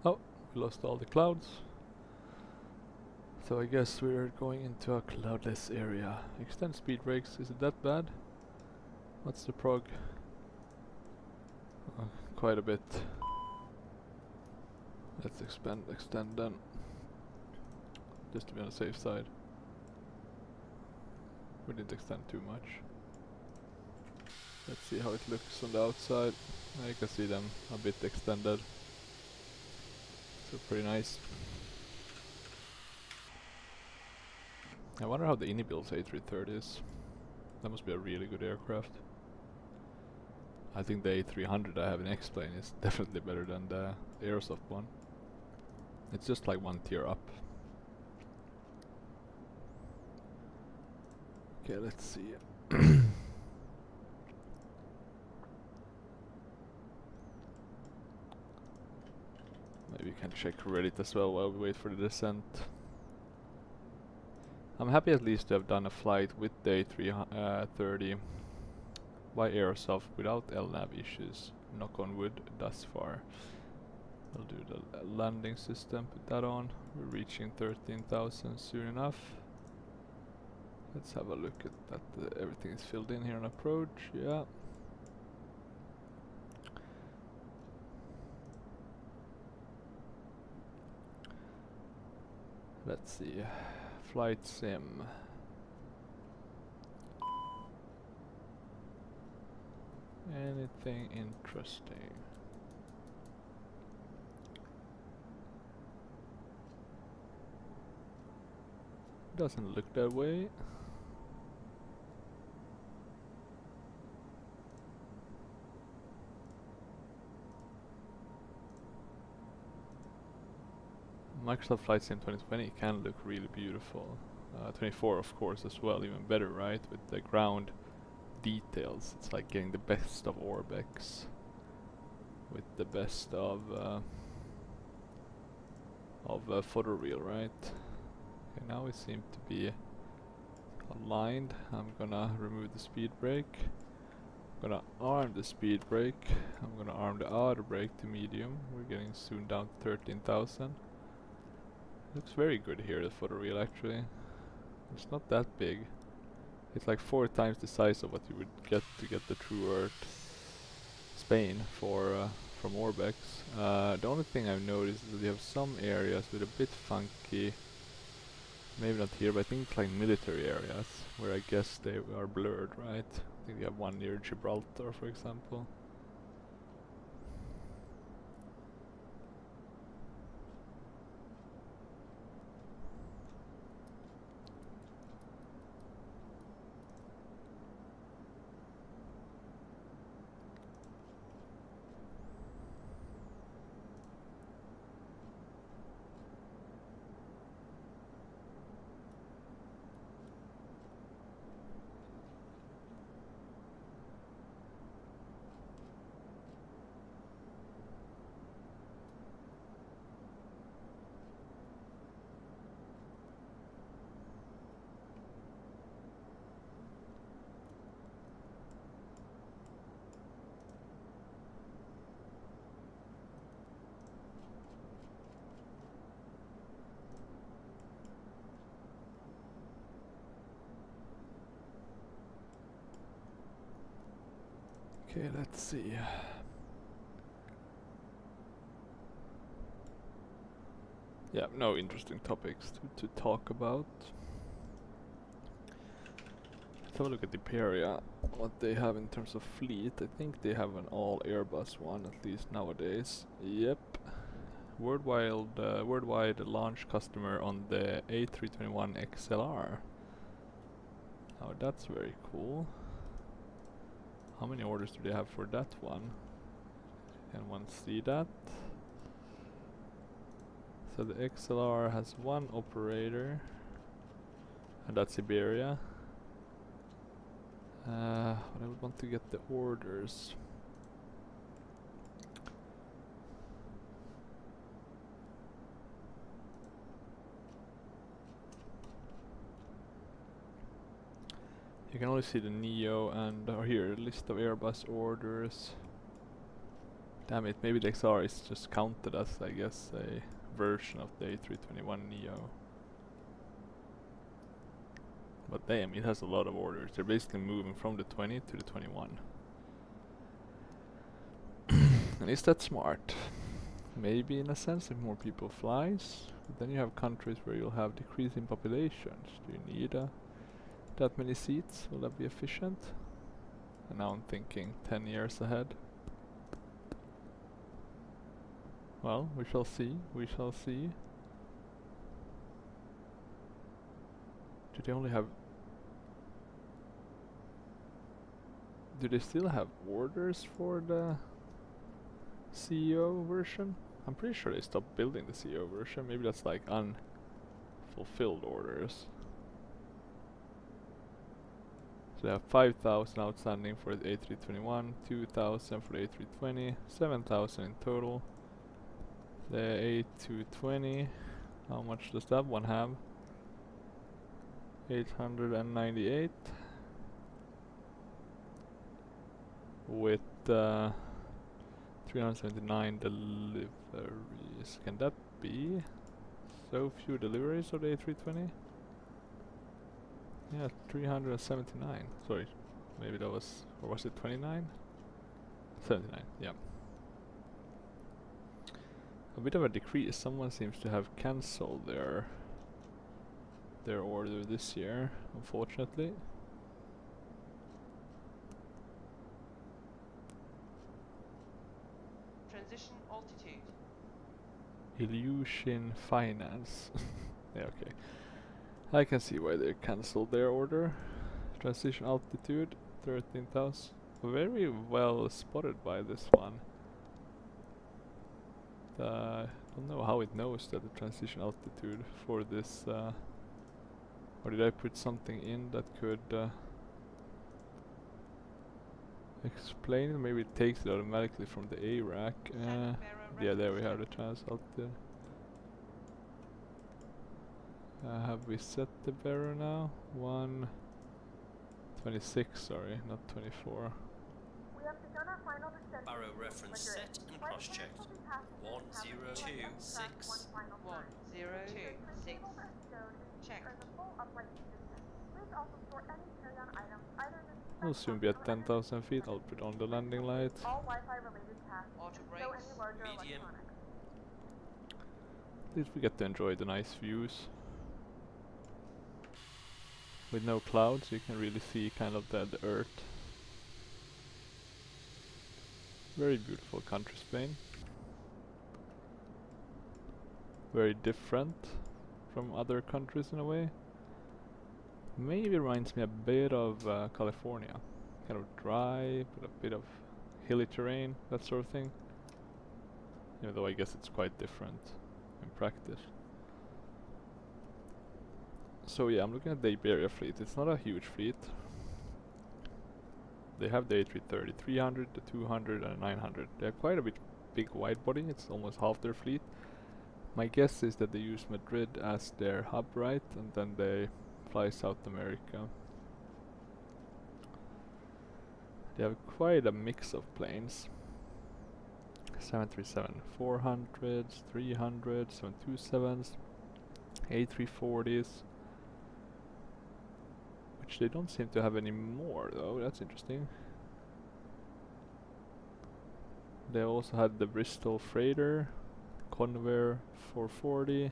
Oh, we lost all the clouds. So I guess we're going into a cloudless area. Extend speed brakes, is it that bad? What's the prog? Quite a bit. Let's extend then. Just to be on the safe side. We didn't extend too much. Let's see how it looks on the outside. You can see them a bit extended. So pretty nice. I wonder how the Ini builds A330 is. That must be a really good aircraft. I think the A300 I have in X-Plane is definitely better than the Aerosoft one. It's just like one tier up. Okay, let's see. Maybe we can check Reddit as well while we wait for the descent. I'm happy at least to have done a flight with the A330 by Aerosoft without LNAV issues. Knock on wood thus far. I'll do the landing system, put that on. We're reaching 13,000 soon enough. Let's have a look at that. Everything is filled in here on approach. Yeah. Let's see. Flight sim. Anything interesting? Doesn't look that way. Microsoft Flight Sim 2020 can look really beautiful. 24 of course as well, even better, right? With the ground details. It's like getting the best of Orbex with the best of photoreal, right? Okay, now we seem to be aligned. I'm gonna remove the speed brake. I'm gonna arm the speed brake. I'm gonna arm the outer brake to medium. We're getting soon down to 13,000. Looks very good here, the photoreal actually. It's not that big. It's like 4 times the size of what you would get to get the True Earth Spain for from Orbex. The only thing I've noticed is that you have some areas with a bit funky, maybe not here, but I think it's like military areas where I guess they are blurred, right? I think you have one near Gibraltar, for example. Okay, let's see. Yeah, no interesting topics to talk about. Let's have a look at Iberia, what they have in terms of fleet. I think they have an all Airbus one, at least nowadays. Yep. Worldwide launch customer on the A321 XLR. Oh, that's very cool. How many orders do they have for that one? Can one see that? So the XLR has one operator, and that's Iberia. But I would want to get the orders. You can only see the Neo and here, list of Airbus orders. Damn it, maybe the XR is just counted as, I guess, a version of the A321 Neo. But damn, it has a lot of orders. They're basically moving from the 20 to the 21. And is that smart? Maybe in a sense if more people flies, but then you have countries where you'll have decreasing populations. Do you need that many seats? Will that be efficient? And now I'm thinking 10 years ahead. Well, we shall see, we shall see. they only have... Do they still have orders for the CEO version? I'm pretty sure they stopped building the CEO version. Maybe that's like unfulfilled orders. So they have 5,000 outstanding for the A321, 2,000 for the A320, 7,000 in total. The A220, how much does that one have? 898 with 379 deliveries. Can that be so few deliveries of the A320? Yeah, 379. Sorry, maybe that was, or was it 29? 79, yeah. A bit of a decrease. Someone seems to have cancelled their order this year, unfortunately. Transition altitude. Illusion Finance. Yeah, okay. I can see why they cancelled their order. Transition altitude 13,000. Very well spotted by this one. I don't know how it knows that the transition altitude for this. Or did I put something in that could explain it? Maybe it takes it automatically from the ARAC. Yeah, there we have the trans altitude. Have we set the Vero now? 126, sorry, not 24. We have begun our final descent. Barrow reference set and cross-checked. 1026. 1026. Checked. We'll soon be at 10,000 feet. I'll put on the landing light. All Wi-Fi related tasks. Auto So brakes. any larger Medium. electronics. At least we get to enjoy the nice views. With no clouds, you can really see kind of the earth. Very beautiful country, Spain. Very different from other countries in a way. Maybe reminds me a bit of California. Kind of dry, but a bit of hilly terrain, that sort of thing. Even though I guess it's quite different in practice. So yeah, I'm looking at the Iberia fleet. It's not a huge fleet. They have the A330-300, the 200 and 900. They have quite a bit big wide body. It's almost half their fleet. My guess is that they use Madrid as their hub, right? And then they fly South America. They have quite a mix of planes. 737-400s, 300s, 727s, A340s. Which they don't seem to have any more though, that's interesting. They also had the Bristol Freighter, Convair 440,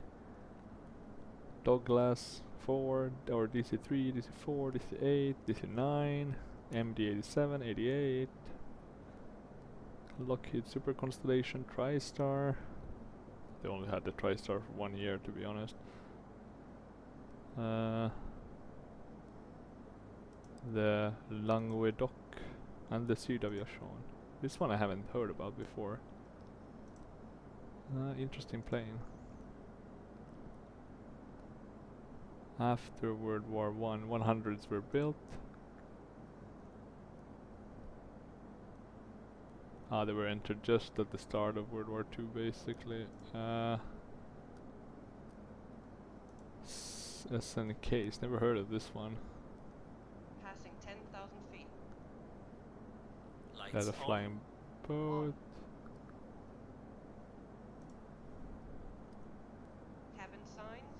Douglas 4, or DC-3, DC-4, DC-8, DC-9, MD-87, 88, Lockheed Super Constellation, TriStar. They only had the TriStar for 1 year, to be honest. The Languedoc and the Sud-Aviation. This one I haven't heard about before. Interesting plane. After World War I, 100s were built. They were entered just at the start of World War II, basically. SNKs, never heard of this one. Passing 10,000 feet. Lights They had a on. flying boat. Cabin signs.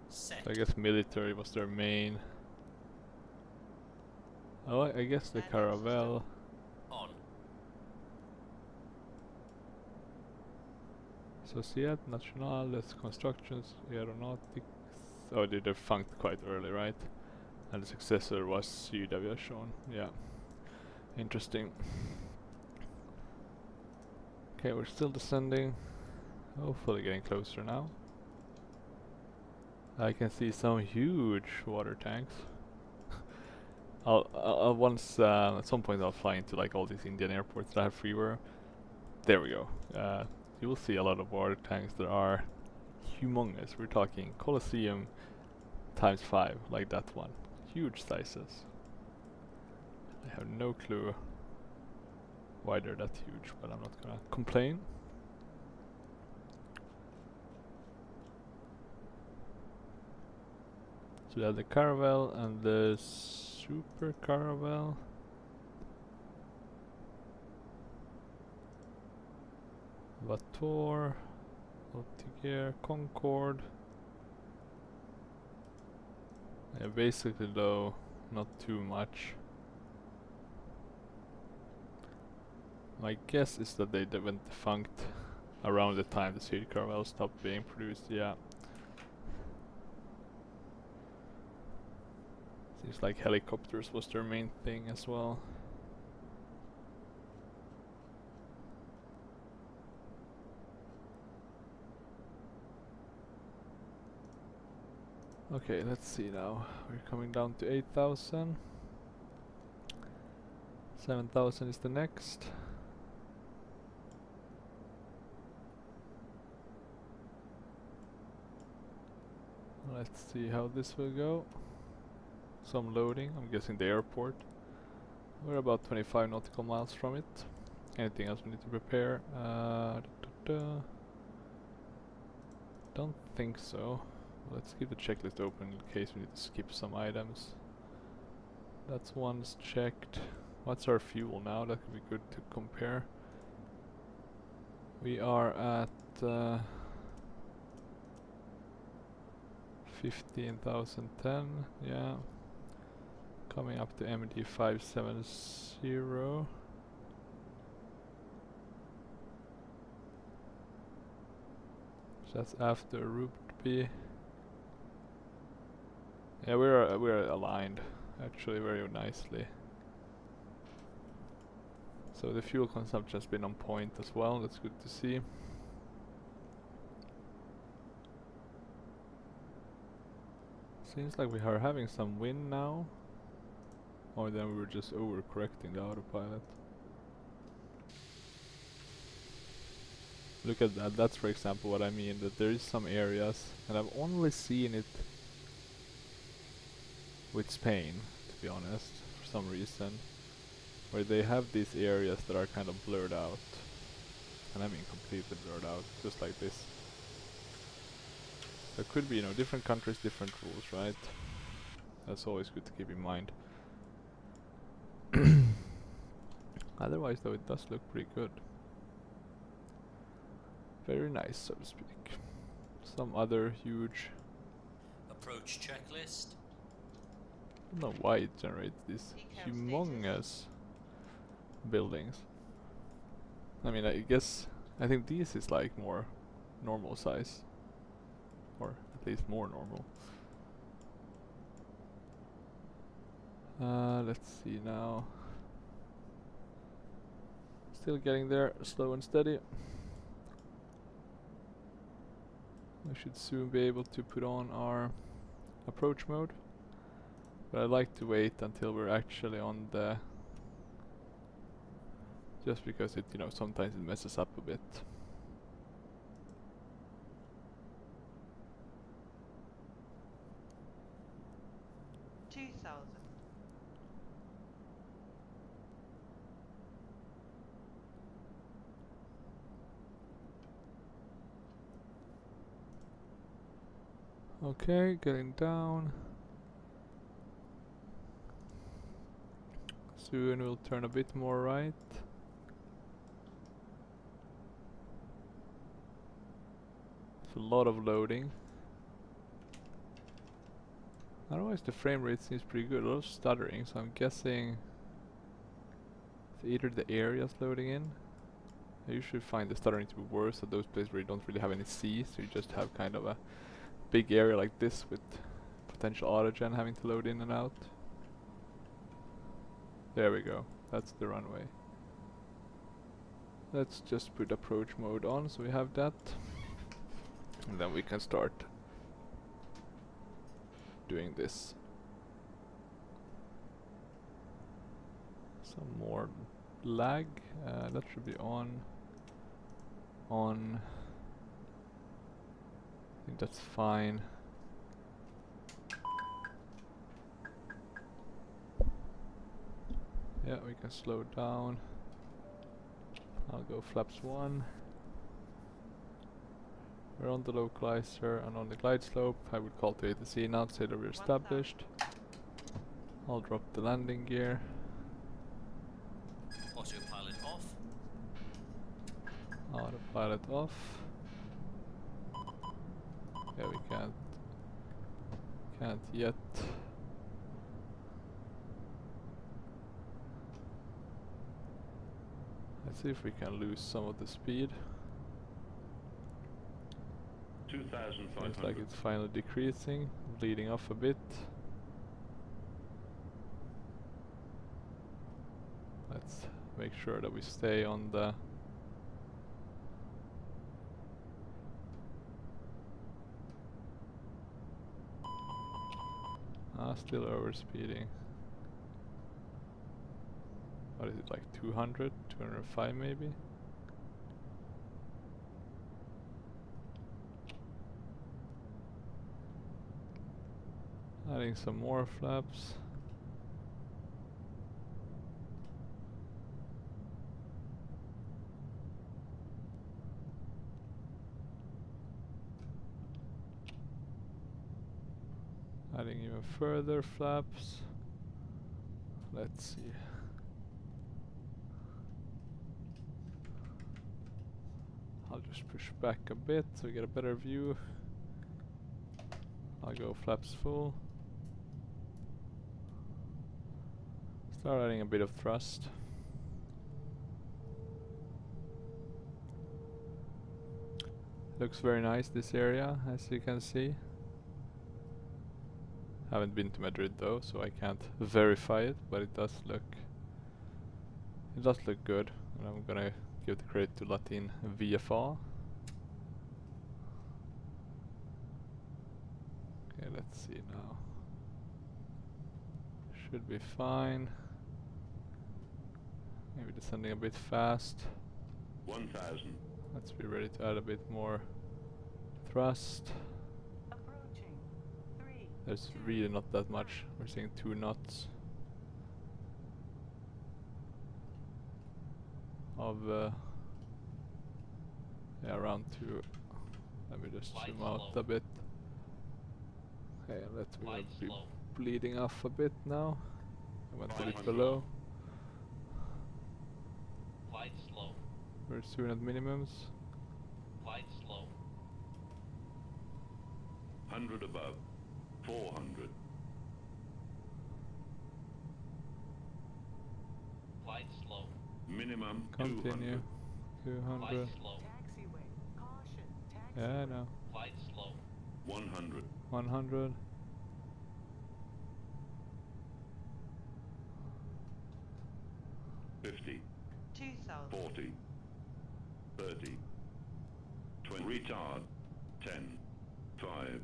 Set. I guess military was their main. Oh, I guess the Landing Caravelle. On. Societe Nationale des Constructions Aeronautiques. Oh, they defunct quite early, right? And the successor was Sud-Aviation. Yeah. Interesting. Okay, we're still descending. Hopefully getting closer now. I can see some huge water tanks. I'll once at some point I'll fly into like all these Indian airports that have freeware. There we go. You will see a lot of water tanks that are humongous. We're talking Colosseum times 5, like that one. Huge sizes. I have no clue why they're that huge, but I'm not gonna complain. So we have the Caravelle and the Super Caravelle. Vator, Altiger, Concorde. Yeah, basically though, not too much. My guess is that they went defunct around the time the City Caravelle stopped being produced, yeah. Seems like helicopters was their main thing as well. Okay, let's see now. We're coming down to 8,000. 7,000 is the next. Let's see how this will go. Some loading, I'm guessing the airport. We're about 25 nautical miles from it. Anything else we need to prepare? Don't think so. Let's keep the checklist open in case we need to skip some items. That's one's checked. What's our fuel now? That could be good to compare. We are at 15,010, yeah. Coming up to MD 570. So that's after Rupee. Yeah, we're aligned actually very nicely. So the fuel consumption has been on point as well. That's good to see. Seems like we are having some wind now. Or then we were just overcorrecting the autopilot. Look at that, that's for example what I mean, that there is some areas, and I've only seen it with Spain, to be honest, for some reason, where they have these areas that are kind of blurred out. And I mean completely blurred out, just like this. There could be, you know, different countries, different rules, right? That's always good to keep in mind. Otherwise though, it does look pretty good. Very nice, so to speak. Some other huge... Approach checklist. I don't know why it generates these humongous buildings. I mean, I think this is like more normal size. Or at least more normal. Let's see now. Still getting there, slow and steady. We should soon be able to put on our approach mode. But I like to wait until we're actually on the... Just because it, you know, sometimes it messes up a bit. Okay, getting down. Soon we'll turn a bit more right. It's a lot of loading. Otherwise the frame rate seems pretty good, a lot of stuttering, so I'm guessing it's either the areas loading in. I usually find the stuttering to be worse at those places where you don't really have any C, so you just have kind of a big area like this with potential autogen having to load in and out. There we go, that's the runway. Let's just put approach mode on so we have that. And then we can start. doing this. Some more lag. That should be on. On. I think that's fine. Yeah, we can slow down. I'll go flaps 1. We're on the localizer and on the glide slope. I would call to ATC now to say that we're established. I'll drop the landing gear. Autopilot off. Autopilot off. Yeah, we can't yet. Let's see if we can lose some of the speed. 2,500. Seems like it's finally decreasing, bleeding off a bit. Let's make sure that we stay on the still overspeeding. What is it, like 200, 205 maybe? Adding some more flaps. Adding even further flaps. Let's see. I'll just push back a bit so we get a better view. I'll go flaps full. Start adding a bit of thrust. Looks very nice, this area, as you can see. Haven't been to Madrid though, so I can't verify it, but it does look good, and I'm gonna give the credit to Latin VFA. Okay, let's see now. Should be fine. Maybe descending a bit fast. 1,000. Let's be ready to add a bit more thrust. There's really not that much. We're seeing 2 knots of yeah, around 2. Let me just zoom out a bit. Okay, let's be bleeding off a bit now. I went a bit below. Glide slow. We're soon at minimums. Glide slow. 100 above. 400. Glide slow. Minimum Continue. 200. 200. Glide slow. Yeah, I know. Glide slow. 100. 100. 50. 2,000. 40. 30. 20. Retard. 10. 5.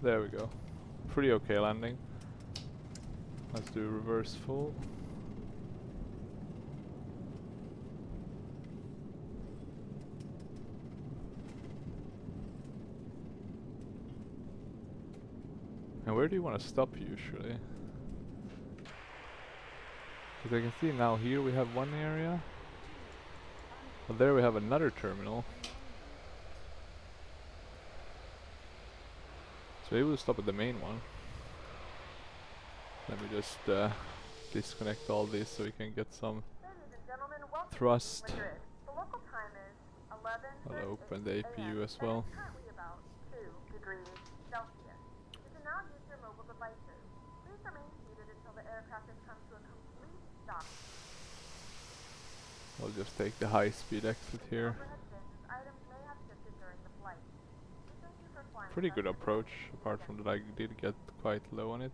There we go. Pretty okay landing. Let's do reverse full. And where do you want to stop usually? Because I can see now here we have one area. But there we have another terminal. So maybe we'll stop at the main one. Let me just disconnect all this so we can get some Ladies and gentlemen, welcome thrust. to Madrid. The local time is 11:38 I'll open the APU as and well. it's currently about 2 degrees Celsius. You can now use your mobile devices. Please remain seated until the aircraft has come to a complete stop. I'll just take the high speed exit here. Overhead bins, items may have shifted during the flight. We thank you for flying Pretty with good us today. approach, apart from that I did get quite low on it.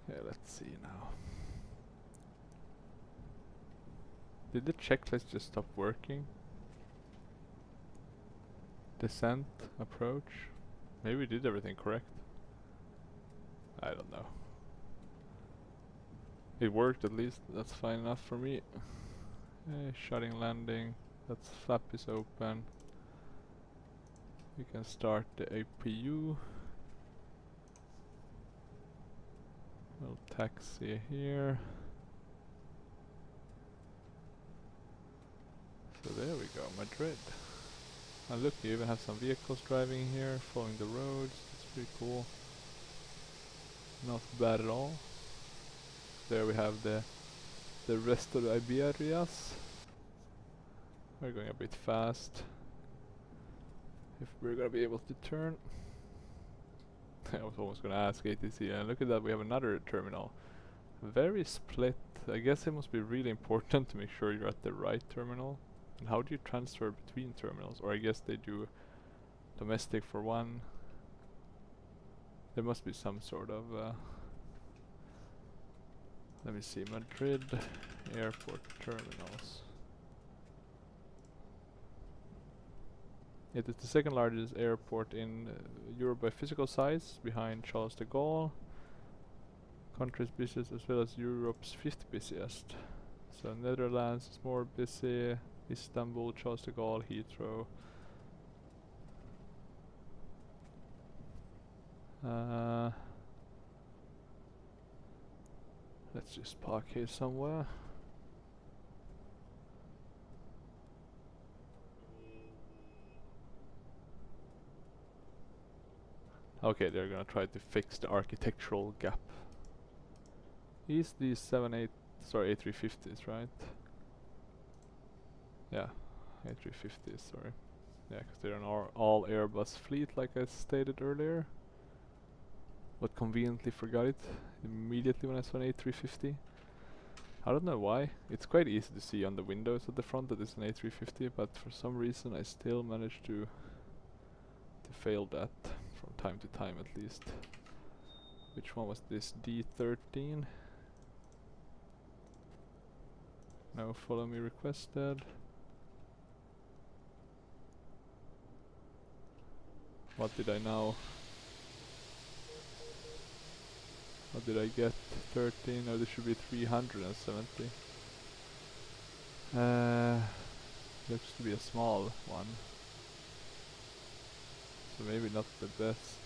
Okay, let's see now. Did the checklist just stop working? Descent, approach. Maybe we did everything correct. I don't know. It worked at least, that's fine enough for me. Shutting landing, that's flap is open. We can start the APU. We'll taxi here. So there we go, Madrid. And look, you even have some vehicles driving here, following the roads. It's pretty cool. Not bad at all. There we have the rest of the Iberias. We're going a bit fast. If we're gonna be able to turn. I was almost gonna ask ATC, and look at that, we have another terminal. Very split. I guess it must be really important to make sure you're at the right terminal. And how do you transfer between terminals? Or I guess they do domestic for one. There must be some sort of let me see, Madrid airport terminals. It is the second largest airport in Europe by physical size, behind Charles de Gaulle. Country's busiest as well as Europe's 5th busiest. So Netherlands is more busy, Istanbul, Charles de Gaulle, Heathrow. Let's just park here somewhere. Okay, they're gonna try to fix the architectural gap. Is these 78, sorry, A350s, right? Yeah, A350s, sorry. Yeah, because they're an all Airbus fleet, like I stated earlier. But conveniently forgot it immediately when I saw an A350. I don't know why. It's quite easy to see on the windows at the front that it's an A350, but for some reason I still managed to fail that from time to time at least. Which one was this? D13? No follow me requested. What did I now? What did I get? 13? No, this should be 370. Looks to be a small one. So maybe not the best.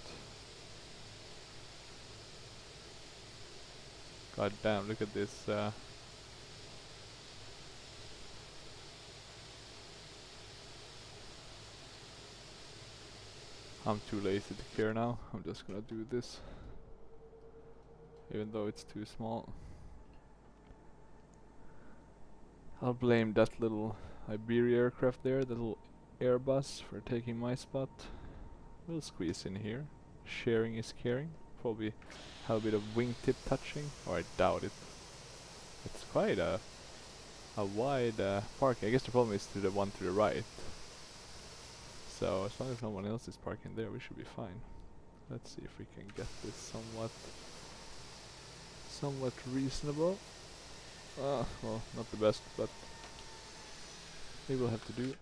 God damn, look at this. I'm too lazy to care now. I'm just gonna do this. Even though it's too small. I'll blame that little Iberia aircraft there, the little Airbus, for taking my spot. We'll squeeze in here. Sharing is caring. Probably have a bit of wingtip touching, or I doubt it. It's quite a wide parking. I guess the problem is to the one to the right. So as long as no one else is parking there, we should be fine. Let's see if we can get this somewhat reasonable. Well, not the best, but maybe we'll have to do.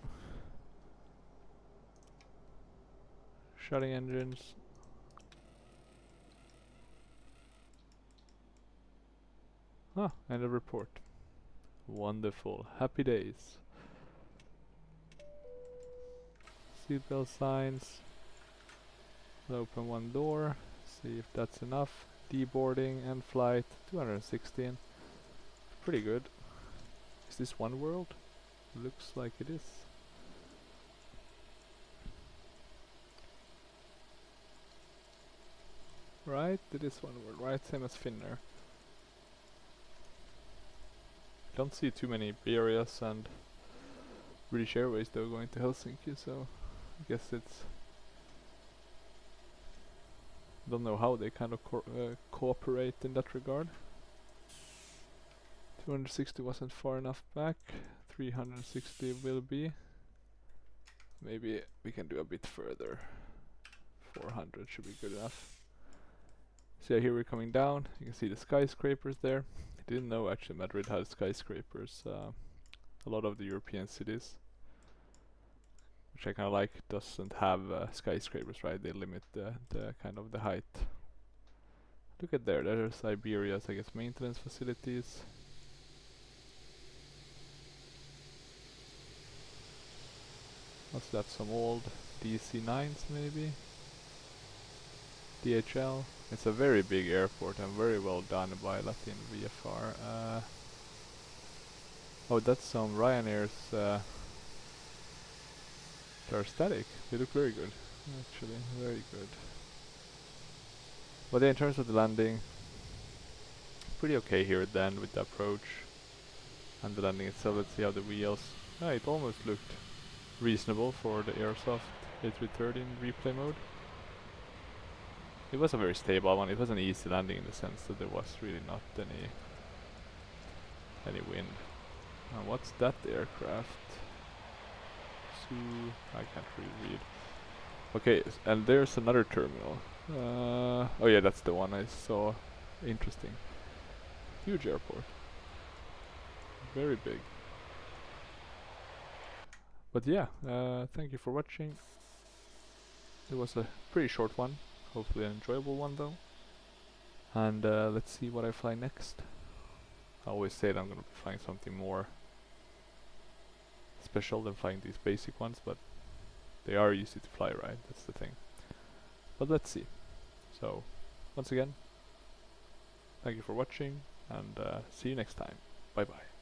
Shutting engines. Ah, end of report. Wonderful. Happy days. Seatbelt signs. We'll open one door. See if that's enough. Deboarding and flight. 216. Pretty good. Is this one world? Looks like it is. Right, it is one world, right? Same as Finnair. Don't see too many Iberias and British Airways though going to Helsinki, so I guess it's... Don't know how they kind of cooperate in that regard. 260 wasn't far enough back. 360 will be. Maybe we can do a bit further. 400 should be good enough. So here we're coming down. You can see the skyscrapers there. I didn't know actually Madrid had skyscrapers. A lot of the European cities, which I kind of like. Doesn't have skyscrapers, right? They limit the kind of the height. Look at there. There's Iberia's, I guess, maintenance facilities. What's that? Some old DC-9s maybe? DHL. It's a very big airport and very well done by Latin VFR. Oh, that's some Ryanair's. They're static. They look very good, actually, very good. But yeah, in terms of the landing, pretty okay here at the end with the approach and the landing itself. Let's see how the wheels. It almost looked reasonable for the Aerosoft A330 in replay mode. It was a very stable one. It was an easy landing in the sense that there was really not any wind. What's that aircraft? I can't really read. Okay, and there's another terminal. Oh yeah, that's the one I saw. Interesting. Huge airport. Very big. But yeah, thank you for watching. It was a pretty short one. Hopefully an enjoyable one though. And let's see what I fly next. I always say that I'm gonna be flying something more special than flying these basic ones, but they are easy to fly, right? That's the thing. But let's see. So, once again, thank you for watching, and see you next time. Bye bye.